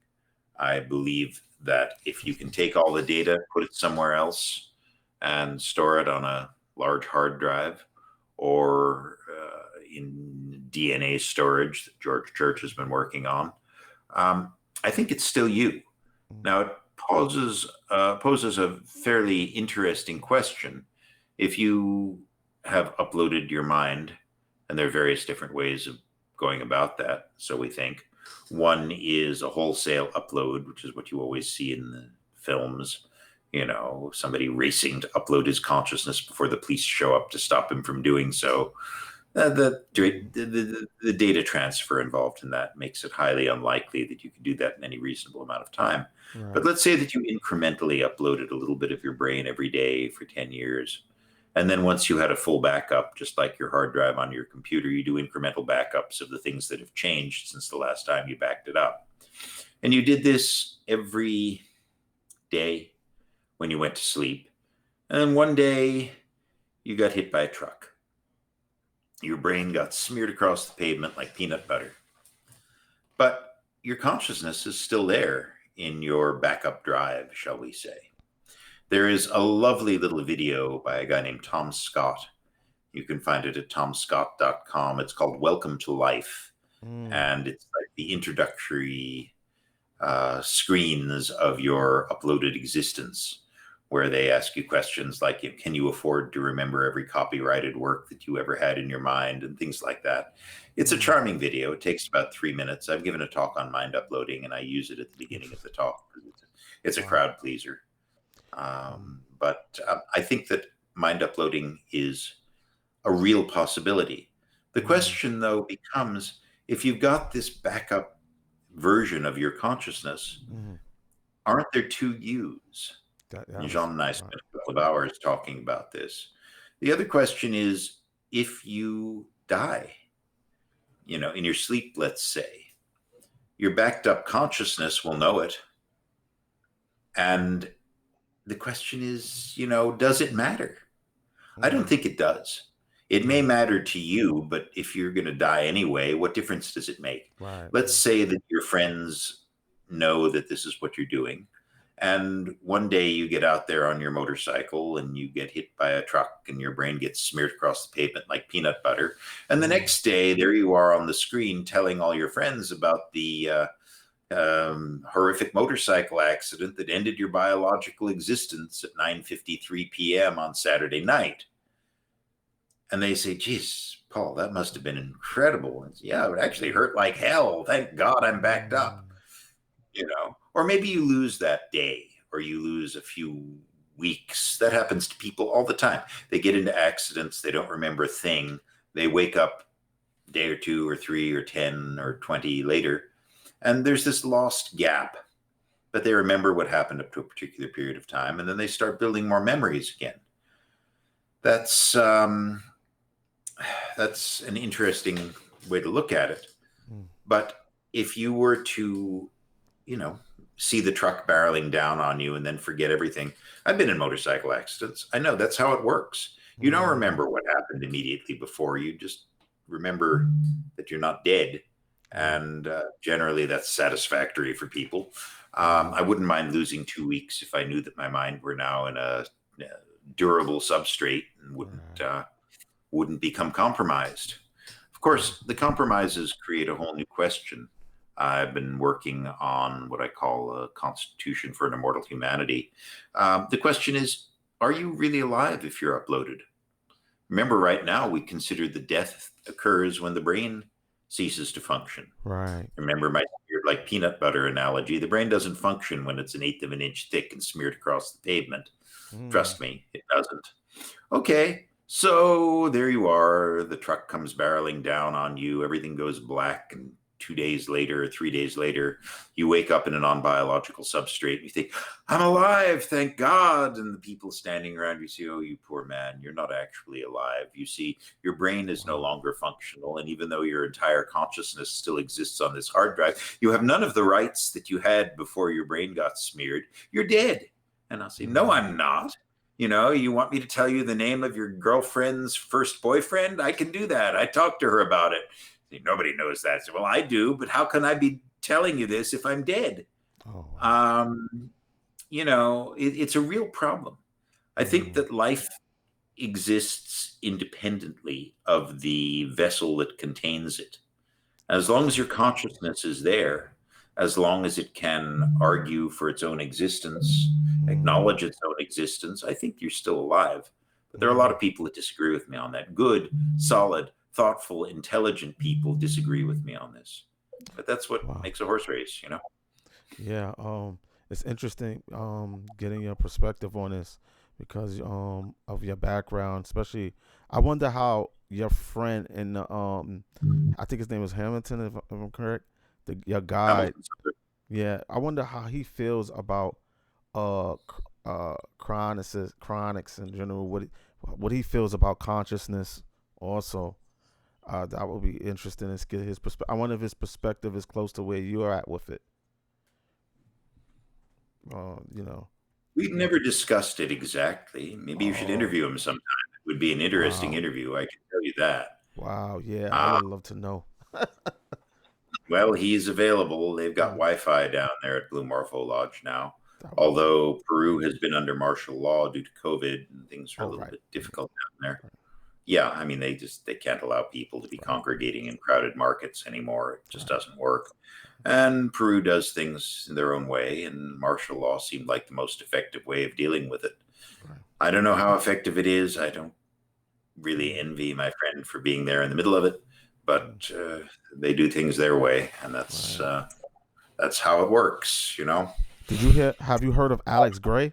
B: I believe that if you can take all the data, put it somewhere else, and store it on a large hard drive, or in DNA storage that George Church has been working on, I think it's still you. Now, it poses a fairly interesting question. If you have uploaded your mind, and there are various different ways of going about that, so we think. One is a wholesale upload, which is what you always see in the films. You know, somebody racing to upload his consciousness before the police show up to stop him from doing so. The data transfer involved in that makes it highly unlikely that you can do that in any reasonable amount of time. Right. But let's say that you incrementally uploaded a little bit of your brain every day for 10 years. And then once you had a full backup, just like your hard drive on your computer, you do incremental backups of the things that have changed since the last time you backed it up. And you did this every day when you went to sleep. And then one day you got hit by a truck. Your brain got smeared across the pavement like peanut butter. But your consciousness is still there in your backup drive, shall we say. There is a lovely little video by a guy named Tom Scott. You can find it at tomscott.com. It's called Welcome to Life. And it's like the introductory screens of your uploaded existence, where they ask you questions like, can you afford to remember every copyrighted work that you ever had in your mind, and things like that. It's a charming video. It takes about 3 minutes. I've given a talk on mind uploading, and I use it at the beginning of the talk. It's a crowd pleaser. But I think that mind uploading is a real possibility. The question, though, becomes, if you've got this backup version of your consciousness, aren't there two yous? Jean and I spent a couple of hours talking about this. The other question is, if you die, you know, in your sleep, let's say, your backed up consciousness will know it. And the question is, you know, does it matter? I don't think it does. It may matter to you, but if you're going to die anyway, what difference does it make?
A: Right.
B: Let's say that your friends know that this is what you're doing. And one day you get out there on your motorcycle and you get hit by a truck and your brain gets smeared across the pavement like peanut butter. And the next day, there you are on the screen telling all your friends about the horrific motorcycle accident that ended your biological existence at 9:53 p.m. on Saturday night. And they say, geez, Paul, that must have been incredible. And yeah, it actually hurt like hell. Thank God I'm backed up, Or maybe you lose that day or you lose a few weeks. That happens to people all the time. They get into accidents. They don't remember a thing. They wake up a day or two or 3 or 10 or 20 later. And there's this lost gap. But they remember what happened up to a particular period of time. And then they start building more memories again. That's an interesting way to look at it. But if you were to, see the truck barreling down on you and then forget everything. I've been in motorcycle accidents. I know that's how it works. You don't remember what happened immediately before. You just remember that you're not dead. And generally that's satisfactory for people. I wouldn't mind losing 2 weeks if I knew that my mind were now in a durable substrate and wouldn't become compromised. Of course, the compromises create a whole new question. I've been working on what I call a constitution for an immortal humanity. The question is, are you really alive if you're uploaded? Remember, right now, we consider the death occurs when the brain ceases to function.
A: Right.
B: Remember my like peanut butter analogy. The brain doesn't function when it's 1/8 of an inch thick and smeared across the pavement. Trust me, it doesn't. Okay. So there you are. The truck comes barreling down on you. Everything goes black. And 2 days later, or 3 days later, you wake up in a non-biological substrate. And you think, I'm alive, thank God. And the people standing around you say, oh, you poor man, you're not actually alive. You see, your brain is no longer functional. And even though your entire consciousness still exists on this hard drive, you have none of the rights that you had before your brain got smeared. You're dead. And I'll say, no, I'm not. You want me to tell you the name of your girlfriend's first boyfriend? I can do that. I talked to her about it. Nobody knows that. So, well, I do, but how can I be telling you this if I'm dead? It's a real problem. I think that life exists independently of the vessel that contains it. As long as your consciousness is there, as long as it can argue for its own existence, acknowledge its own existence, I think you're still alive. But there are a lot of people that disagree with me on that. Good, solid, thoughtful, intelligent people disagree with me on this. But that's what makes a horse race,
A: Yeah, it's interesting getting your perspective on this because of your background, especially. I wonder how your friend in the I think his name was Hamilton, if I'm correct. Your guide. Yeah, I wonder how he feels about chronics in general. What he feels about consciousness also. That would be interesting to get his perspective. I wonder if his perspective is close to where you're at with it.
B: We've never discussed it exactly. Maybe you should interview him sometime. It would be an interesting interview. I can tell you that.
A: Wow. Yeah, I would love to know.
B: Well, he's available. They've got Wi-Fi down there at Blue Morpho Lodge now. Although Peru has been under martial law due to COVID and things are a little bit difficult down there. Right. Yeah, I mean, they can't allow people to be congregating in crowded markets anymore. It just doesn't work. And Peru does things in their own way, and martial law seemed like the most effective way of dealing with it. Right. I don't know how effective it is. I don't really envy my friend for being there in the middle of it, but they do things their way, and that's how it works,
A: Have you heard of Alex Gray?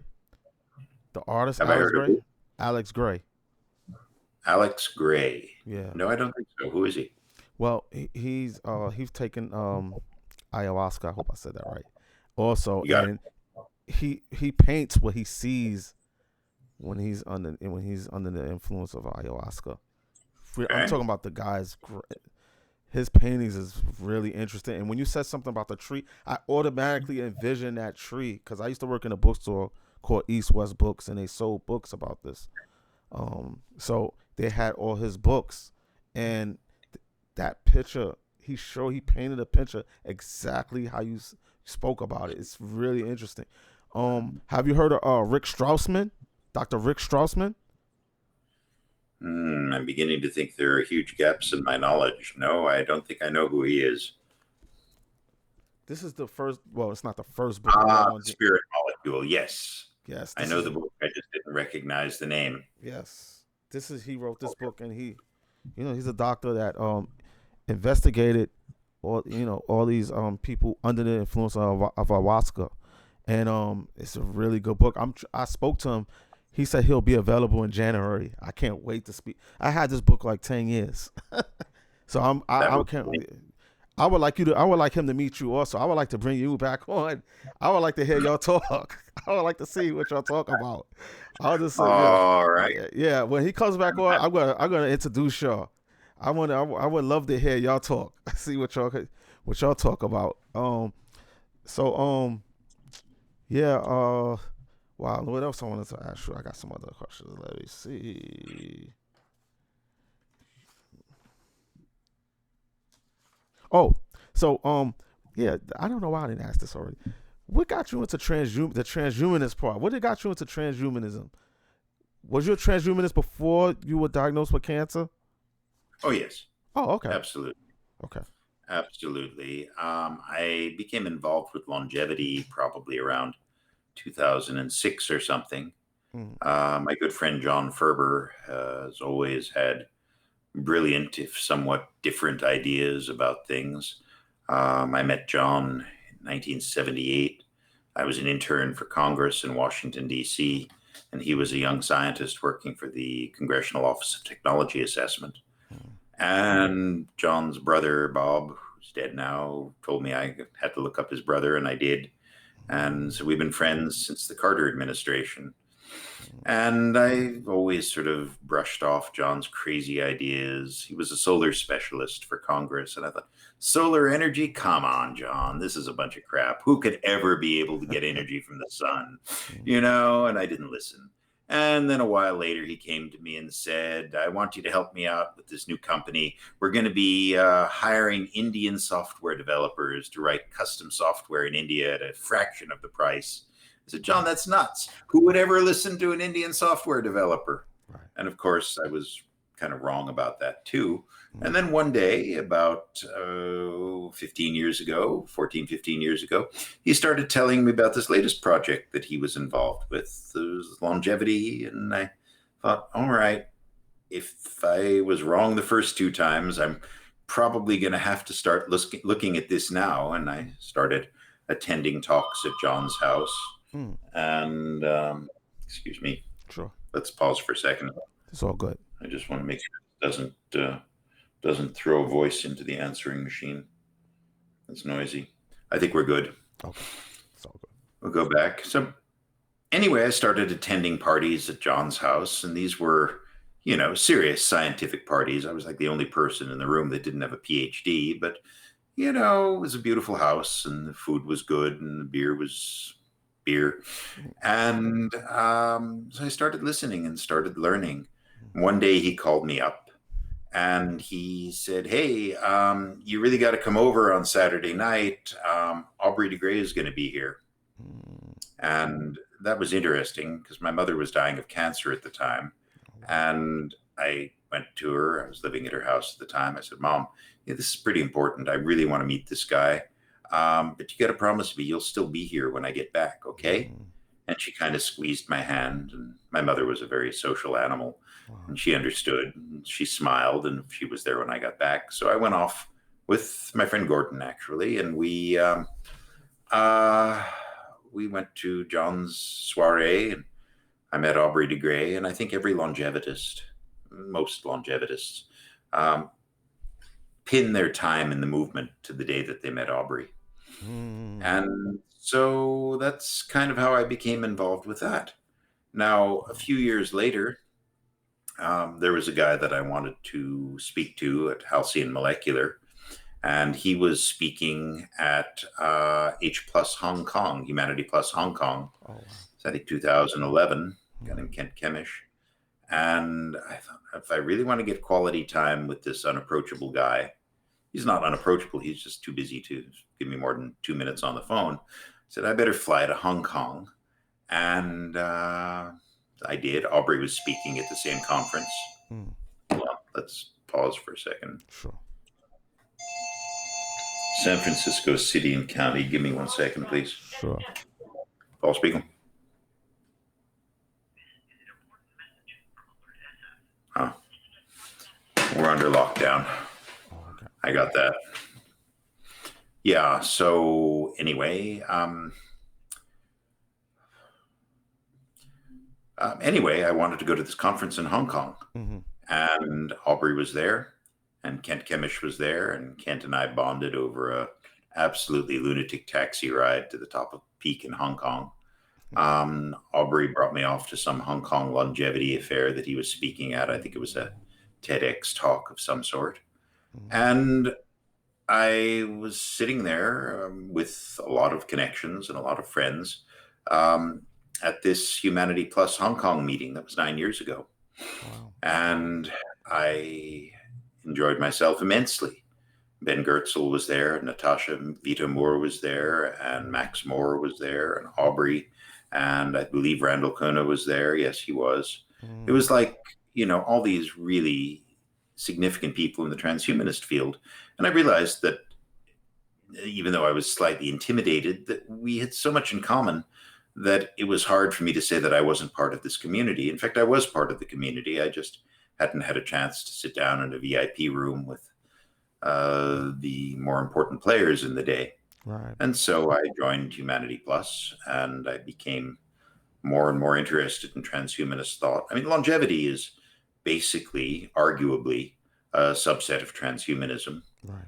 A: The artist Alex Gray? Alex Gray.
B: Alex Gray.
A: Yeah.
B: No, I don't think so. Who is he?
A: Well, he's taken ayahuasca. I hope I said that right. Also, and he paints what he sees when he's under the influence of ayahuasca. Okay. I'm talking about the guy's. His paintings is really interesting. And when you said something about the tree, I automatically envisioned that tree because I used to work in a bookstore called East West Books, and they sold books about this. So they had all his books, and that picture he painted a picture exactly how you spoke about it. It's really interesting. Have you heard of Rick Straussman, Dr. Rick Straussman?
B: I'm beginning to think there are huge gaps in my knowledge. No, I don't think I know who he is.
A: This is the first. Well, it's not the first book I read
B: Ah,
A: on.
B: the Spirit Molecule. Yes,
A: Yes,
B: I
A: this
B: know
A: is
B: the book. I just didn't recognize the name.
A: yes. This is he wrote this book, and he's a doctor that investigated all these people under the influence of ayahuasca, and it's a really good book. I spoke to him. He said he'll be available in January. I can't wait to speak. I had this book like 10 years, so
B: That
A: I
B: was
A: can't.
B: funny.
A: I would like him to meet you also. I would like to bring you back on. I would like to hear y'all talk. I would like to see what y'all talk about. I'll just say,
B: All right.
A: yeah. When he comes back on, I'm gonna introduce y'all. I would love to hear y'all talk. See what y'all talk about. So yeah. Wow. What else I wanted to ask you? I got some other questions. Let me see. Oh, so yeah. I don't know why I didn't ask this already. What got you into the transhumanist part? What got you into transhumanism? Was you a transhumanist before you were diagnosed with cancer?
B: Oh, yes,
A: Oh, okay.
B: absolutely.
A: Okay.
B: Absolutely. I became involved with longevity probably around 2006 or something.
A: Mm,
B: My good friend John Ferber has always had brilliant, if somewhat different, ideas about things. I met John in 1978. I was an intern for Congress in Washington, D.C., and he was a young scientist working for the Congressional Office of Technology Assessment.
A: mm,
B: And John's brother, Bob, who's dead now, told me I had to look up his brother, and I did. And
A: mm,
B: so we've been friends since the Carter administration.
A: mm,
B: And I've always sort of brushed off John's crazy ideas. He was a solar specialist for Congress. And I thought, solar energy? Come on, John. This is a bunch of crap. Who could ever be able to get energy from the sun?
A: mm,
B: And I didn't listen. And then a while later, he came to me and said, I want you to help me out with this new company. We're going to be hiring Indian software developers to write custom software in India at a fraction of the price. I said, John, that's nuts. Who would ever listen to an Indian software developer?
A: right.
B: And of course, I was kind of wrong about that too.
A: Mm,
B: And then one day, about 15 years ago, 14, 15 years ago, he started telling me about this latest project that he was involved with, longevity. And I thought, all right, if I was wrong the first two times, I'm probably going to have to start looking at this now. And I started attending talks at John's house.
A: mm,
B: And excuse me,
A: sure.
B: let's pause for a second.
A: It's all good.
B: I just want to make sure it doesn't throw a voice into the answering machine. It's noisy. I think we're good.
A: Okay. It's all good.
B: We'll go back. So anyway, I started attending parties at John's house, and these were, serious scientific parties. I was like the only person in the room that didn't have a PhD, but it was a beautiful house, and the food was good, and the beer was beer.
A: Mm,
B: And so I started listening and started learning.
A: mm,
B: One day he called me up and he said, Hey, you really got to come over on Saturday night. Aubrey de Grey is going to be here.
A: mm,
B: And that was interesting because my mother was dying of cancer at the time.
A: oh, wow.
B: And I went to her. I was living at her house at the time. I said, Mom, this is pretty important. I really want to meet this guy. But you got to promise me you'll still be here when I get back, okay?
A: Mm,
B: And she kind of squeezed my hand. And my mother was a very social animal,
A: wow.
B: and she understood. And she smiled, and she was there when I got back. So I went off with my friend Gordon, actually, and we went to John's soiree, and I met Aubrey de Grey, and I think every longevitist, most longevitists, um, pin their time in the movement to the day that they met Aubrey.
A: Mm,
B: And so that's kind of how I became involved with that. Now, a
A: wow.
B: few years later, there was a guy that I wanted to speak to at Halcyon Molecular, and he was speaking at H Plus Hong Kong, Humanity Plus Hong Kong.
A: Oh, wow.
B: It's, I think, 2011, a guy
A: Mm,
B: named Kent Kemish. And I thought, if I really want to get quality time with this unapproachable guy, he's not unapproachable, he's just too busy to give me more than 2 minutes on the phone. I said, I better fly to Hong Kong. And I did. Aubrey was speaking at the same conference. Well, let's pause for a second.
A: Sure.
B: San Francisco City and County. Give me 1 second, please.
A: Sure.
B: Paul Spiegel. Oh. We're under lockdown.
A: Okay.
B: I got that. Yeah, so anyway, I wanted to go to this conference in Hong Kong. And Aubrey was there, and Kent Kemish was there, and Kent and I bonded over a absolutely lunatic taxi ride to the top of Peak in Hong Kong. Aubrey brought me off to some Hong Kong longevity affair that he was speaking at. I think it was a TEDx talk of some sort. And I was sitting there with a lot of connections and a lot of friends at this Humanity Plus Hong Kong meeting that was 9 years ago.
A: Wow.
B: And I enjoyed myself immensely. Ben Gertzel was there, Natasha Vita Moore was there, and Max Moore was there, and Aubrey, and I believe Randall Kuna was there. Yes, he was. It was like, all these really significant people in the transhumanist field. And I realized that even though I was slightly intimidated, that we had so much in common that it was hard for me to say that I wasn't part of this community. In fact, I was part of the community. I just hadn't had a chance to sit down in a VIP room with the more important players in the day.
A: Right.
B: And so I joined Humanity Plus, and I became more and more interested in transhumanist thought. I mean, longevity is basically, arguably, a subset of transhumanism.
A: Right.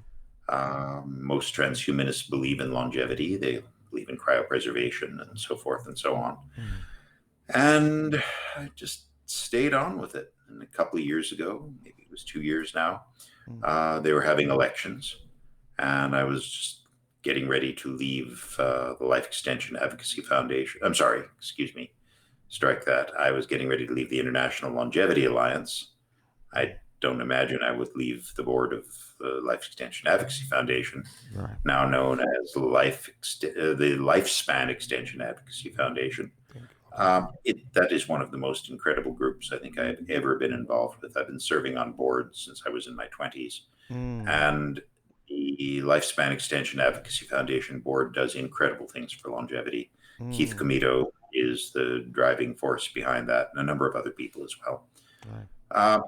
B: Most transhumanists believe in longevity. They believe in cryopreservation and so forth and so on. And I just stayed on with it. And a couple of years ago, maybe it was 2 years now, they were having elections, and I was just getting ready to leave the Life Extension Advocacy Foundation. I'm sorry, excuse me, strike that. I was getting ready to leave the International Longevity Alliance. I don't imagine I would leave the board of the Life Extension Advocacy Foundation,
A: Right.
B: now known as the Lifespan Extension Advocacy Foundation. That is one of the most incredible groups I think I've ever been involved with. I've been serving on boards since I was in my 20s. And the Lifespan Extension Advocacy Foundation board does incredible things for longevity. Keith Comito is the driving force behind that, and a number of other people as well.
A: Right.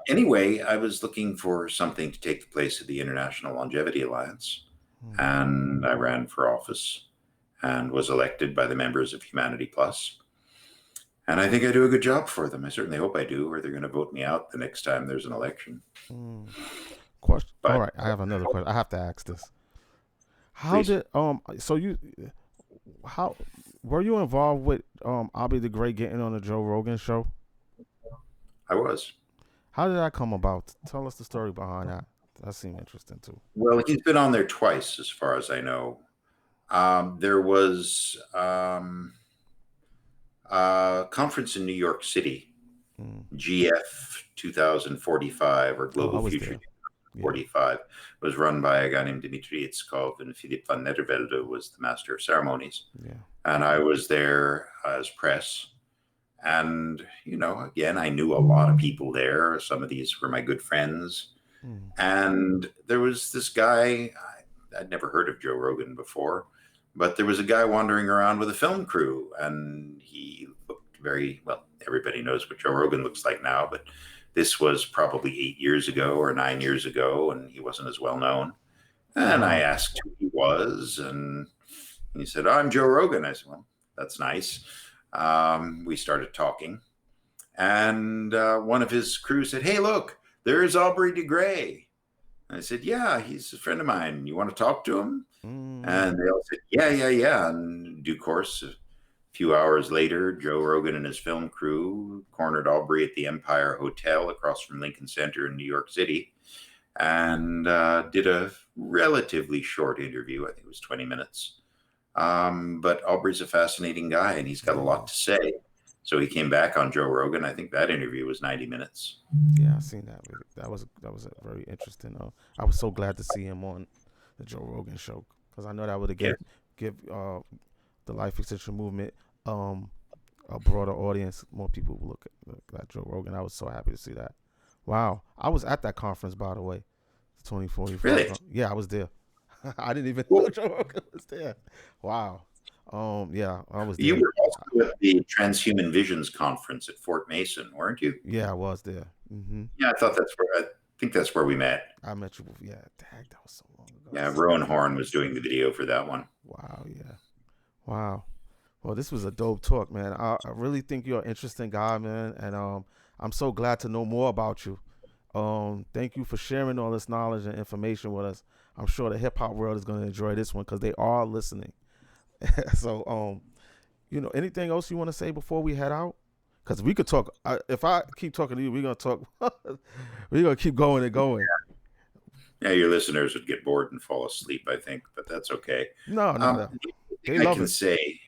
B: Anyway, I was looking for something to take the place of the International Longevity Alliance, and I ran for office and was elected by the members of Humanity Plus. And I think I do a good job for them. I certainly hope I do, or they're going to vote me out the next time there's an election.
A: Question.
B: But,
A: all right, I have another question. I have to ask this. How
B: please.
A: how were you involved with Aubrey the Great getting on the Joe Rogan show?
B: I was.
A: How did that come about? Tell us the story behind that. That seemed interesting too.
B: Well, he's been on there twice, as far as I know. There was a conference in New York City, GF 2045 or Global Future 2045, was run by a guy named Dmitry Itzkov, and Philip van Nedervelde was the master of ceremonies. And I was there as press. And, again, I knew a lot of people there. Some of these were my good friends. And there was this guy, I'd never heard of Joe Rogan before, but there was a guy wandering around with a film crew, and he looked very, well, everybody knows what Joe Rogan looks like now, but this was probably 8 years ago or 9 years ago, and he wasn't as well known. And I asked who he was, and he said, I'm Joe Rogan. I said, well, that's nice. We started talking, and one of his crew said, hey, look, there's Aubrey de Grey. I said, yeah, he's a friend of mine. You want to talk to him? And they all said, yeah. And in due course, a few hours later, Joe Rogan and his film crew cornered Aubrey at the Empire Hotel across from Lincoln Center in New York City, and did a relatively short interview. I think it was 20 minutes. But Aubrey's a fascinating guy, and he's got a lot to say. So he came back on Joe Rogan. I think that interview was 90 minutes.
A: Yeah, I seen that. That was a very interesting. I was so glad to see him on the Joe Rogan show, because I know that would have give the life extension movement a broader audience. More people will look at Joe Rogan. I was so happy to see that. Wow, I was at that conference, by the way. 2040.
B: Really?
A: Yeah, I was there. I didn't even know Joe Rogan was there. Wow. Yeah, I was there.
B: You were also at the Transhuman Visions conference at Fort Mason, weren't you?
A: Yeah, I was there. Mm-hmm.
B: Yeah, I think that's where we met.
A: I met you. Yeah, dang, that was so long ago.
B: Yeah, Rowan Horn was doing the video for that one.
A: Wow. Yeah. Wow. Well, this was a dope talk, man. I really think you're an interesting guy, man, and I'm so glad to know more about you. Thank you for sharing all this knowledge and information with us. I'm sure the hip hop world is going to enjoy this one because they are listening. So, anything else you want to say before we head out? Because we could talk. If I keep talking to you, we're gonna talk. We're gonna keep going and going.
B: Yeah, your listeners would get bored and fall asleep, I think, but that's okay.
A: No. They
B: I
A: love
B: can
A: it.
B: say,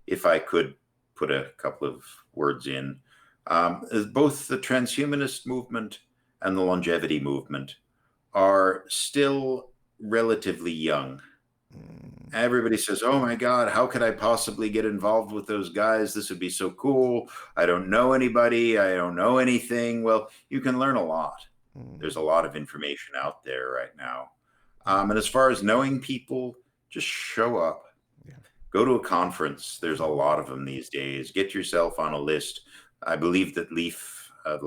B: if I could put a couple of words in, both the transhumanist movement and the longevity movement are still relatively young. Everybody says, oh my God, how could I possibly get involved with those guys? This would be so cool. I don't know anybody. I don't know anything. Well, you can learn a lot. There's a lot of information out there right now. And as far as knowing people, just show up.
A: Yeah.
B: Go to a conference. There's a lot of them these days. Get yourself on a list. I believe that LEAF, the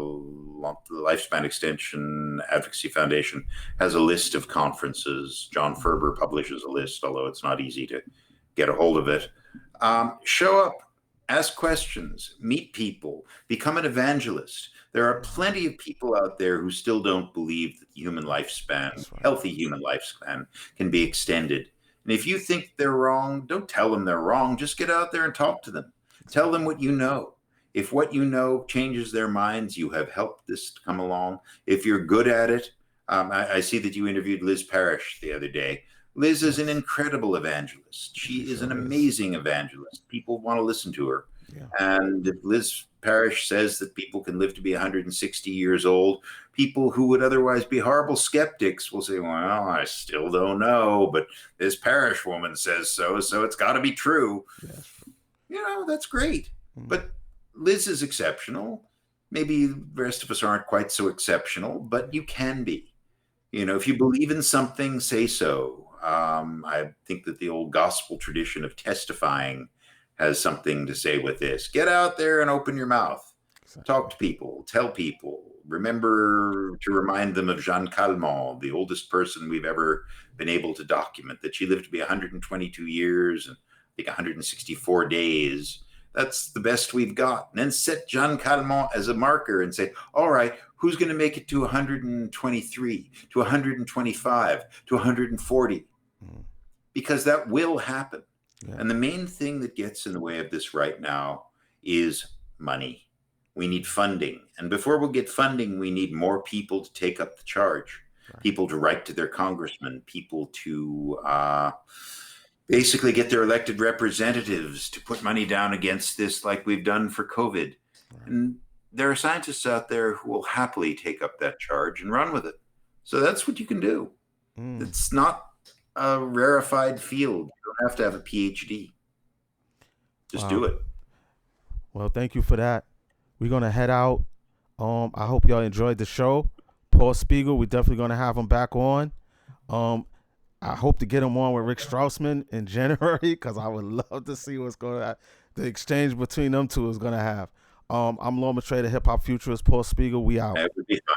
B: Lifespan Extension Advocacy Foundation, has a list of conferences. John Ferber publishes a list, although it's not easy to get a hold of it. Show up, ask questions, meet people, become an evangelist. There are plenty of people out there who still don't believe that the human lifespan, healthy human lifespan, can be extended. And if you think they're wrong, don't tell them they're wrong. Just get out there and talk to them. Tell them what you know. If what you know changes their minds, you have helped this to come along. If you're good at it, I see that you interviewed Liz Parrish the other day. Liz is an incredible evangelist. She is an amazing evangelist. People want to listen to her.
A: Yeah.
B: And if Liz Parrish says that people can live to be 160 years old, people who would otherwise be horrible skeptics will say, well, I still don't know, but this Parrish woman says so it's got to be true.
A: Yeah.
B: That's great. But Liz is exceptional. Maybe the rest of us aren't quite so exceptional, but you can be. If you believe in something, say so. I think that the old gospel tradition of testifying has something to say with this. Get out there and open your mouth. Exactly. Talk to people. Tell people. Remember to remind them of Jeanne Calment, the oldest person we've ever been able to document, that she lived to be 122 years and I think 164 days. That's the best we've got. And then set Jeanne Calment as a marker and say, all right, who's going to make it to 123, to 125, to 140? Because that will happen. Yeah. And the main thing that gets in the way of this right now is money. We need funding. And before we get funding, we need more people to take up the charge, people to write to their congressmen, people to basically get their elected representatives to put money down against this like we've done for COVID. And there are scientists out there who will happily take up that charge and run with it. So that's what you can do. It's not a rarefied field. You don't have to have a PhD. Just do it.
A: Well, thank you for that. We're going to head out. I hope y'all enjoyed the show. Paul Spiegel, we're definitely going to have him back on. I hope to get him on with Rick Straussman in January because I would love to see what's going to the exchange between them two is going to have. I'm Law Maitreya, the hip hop futurist. Paul Spiegel, we out.
B: That would be fun.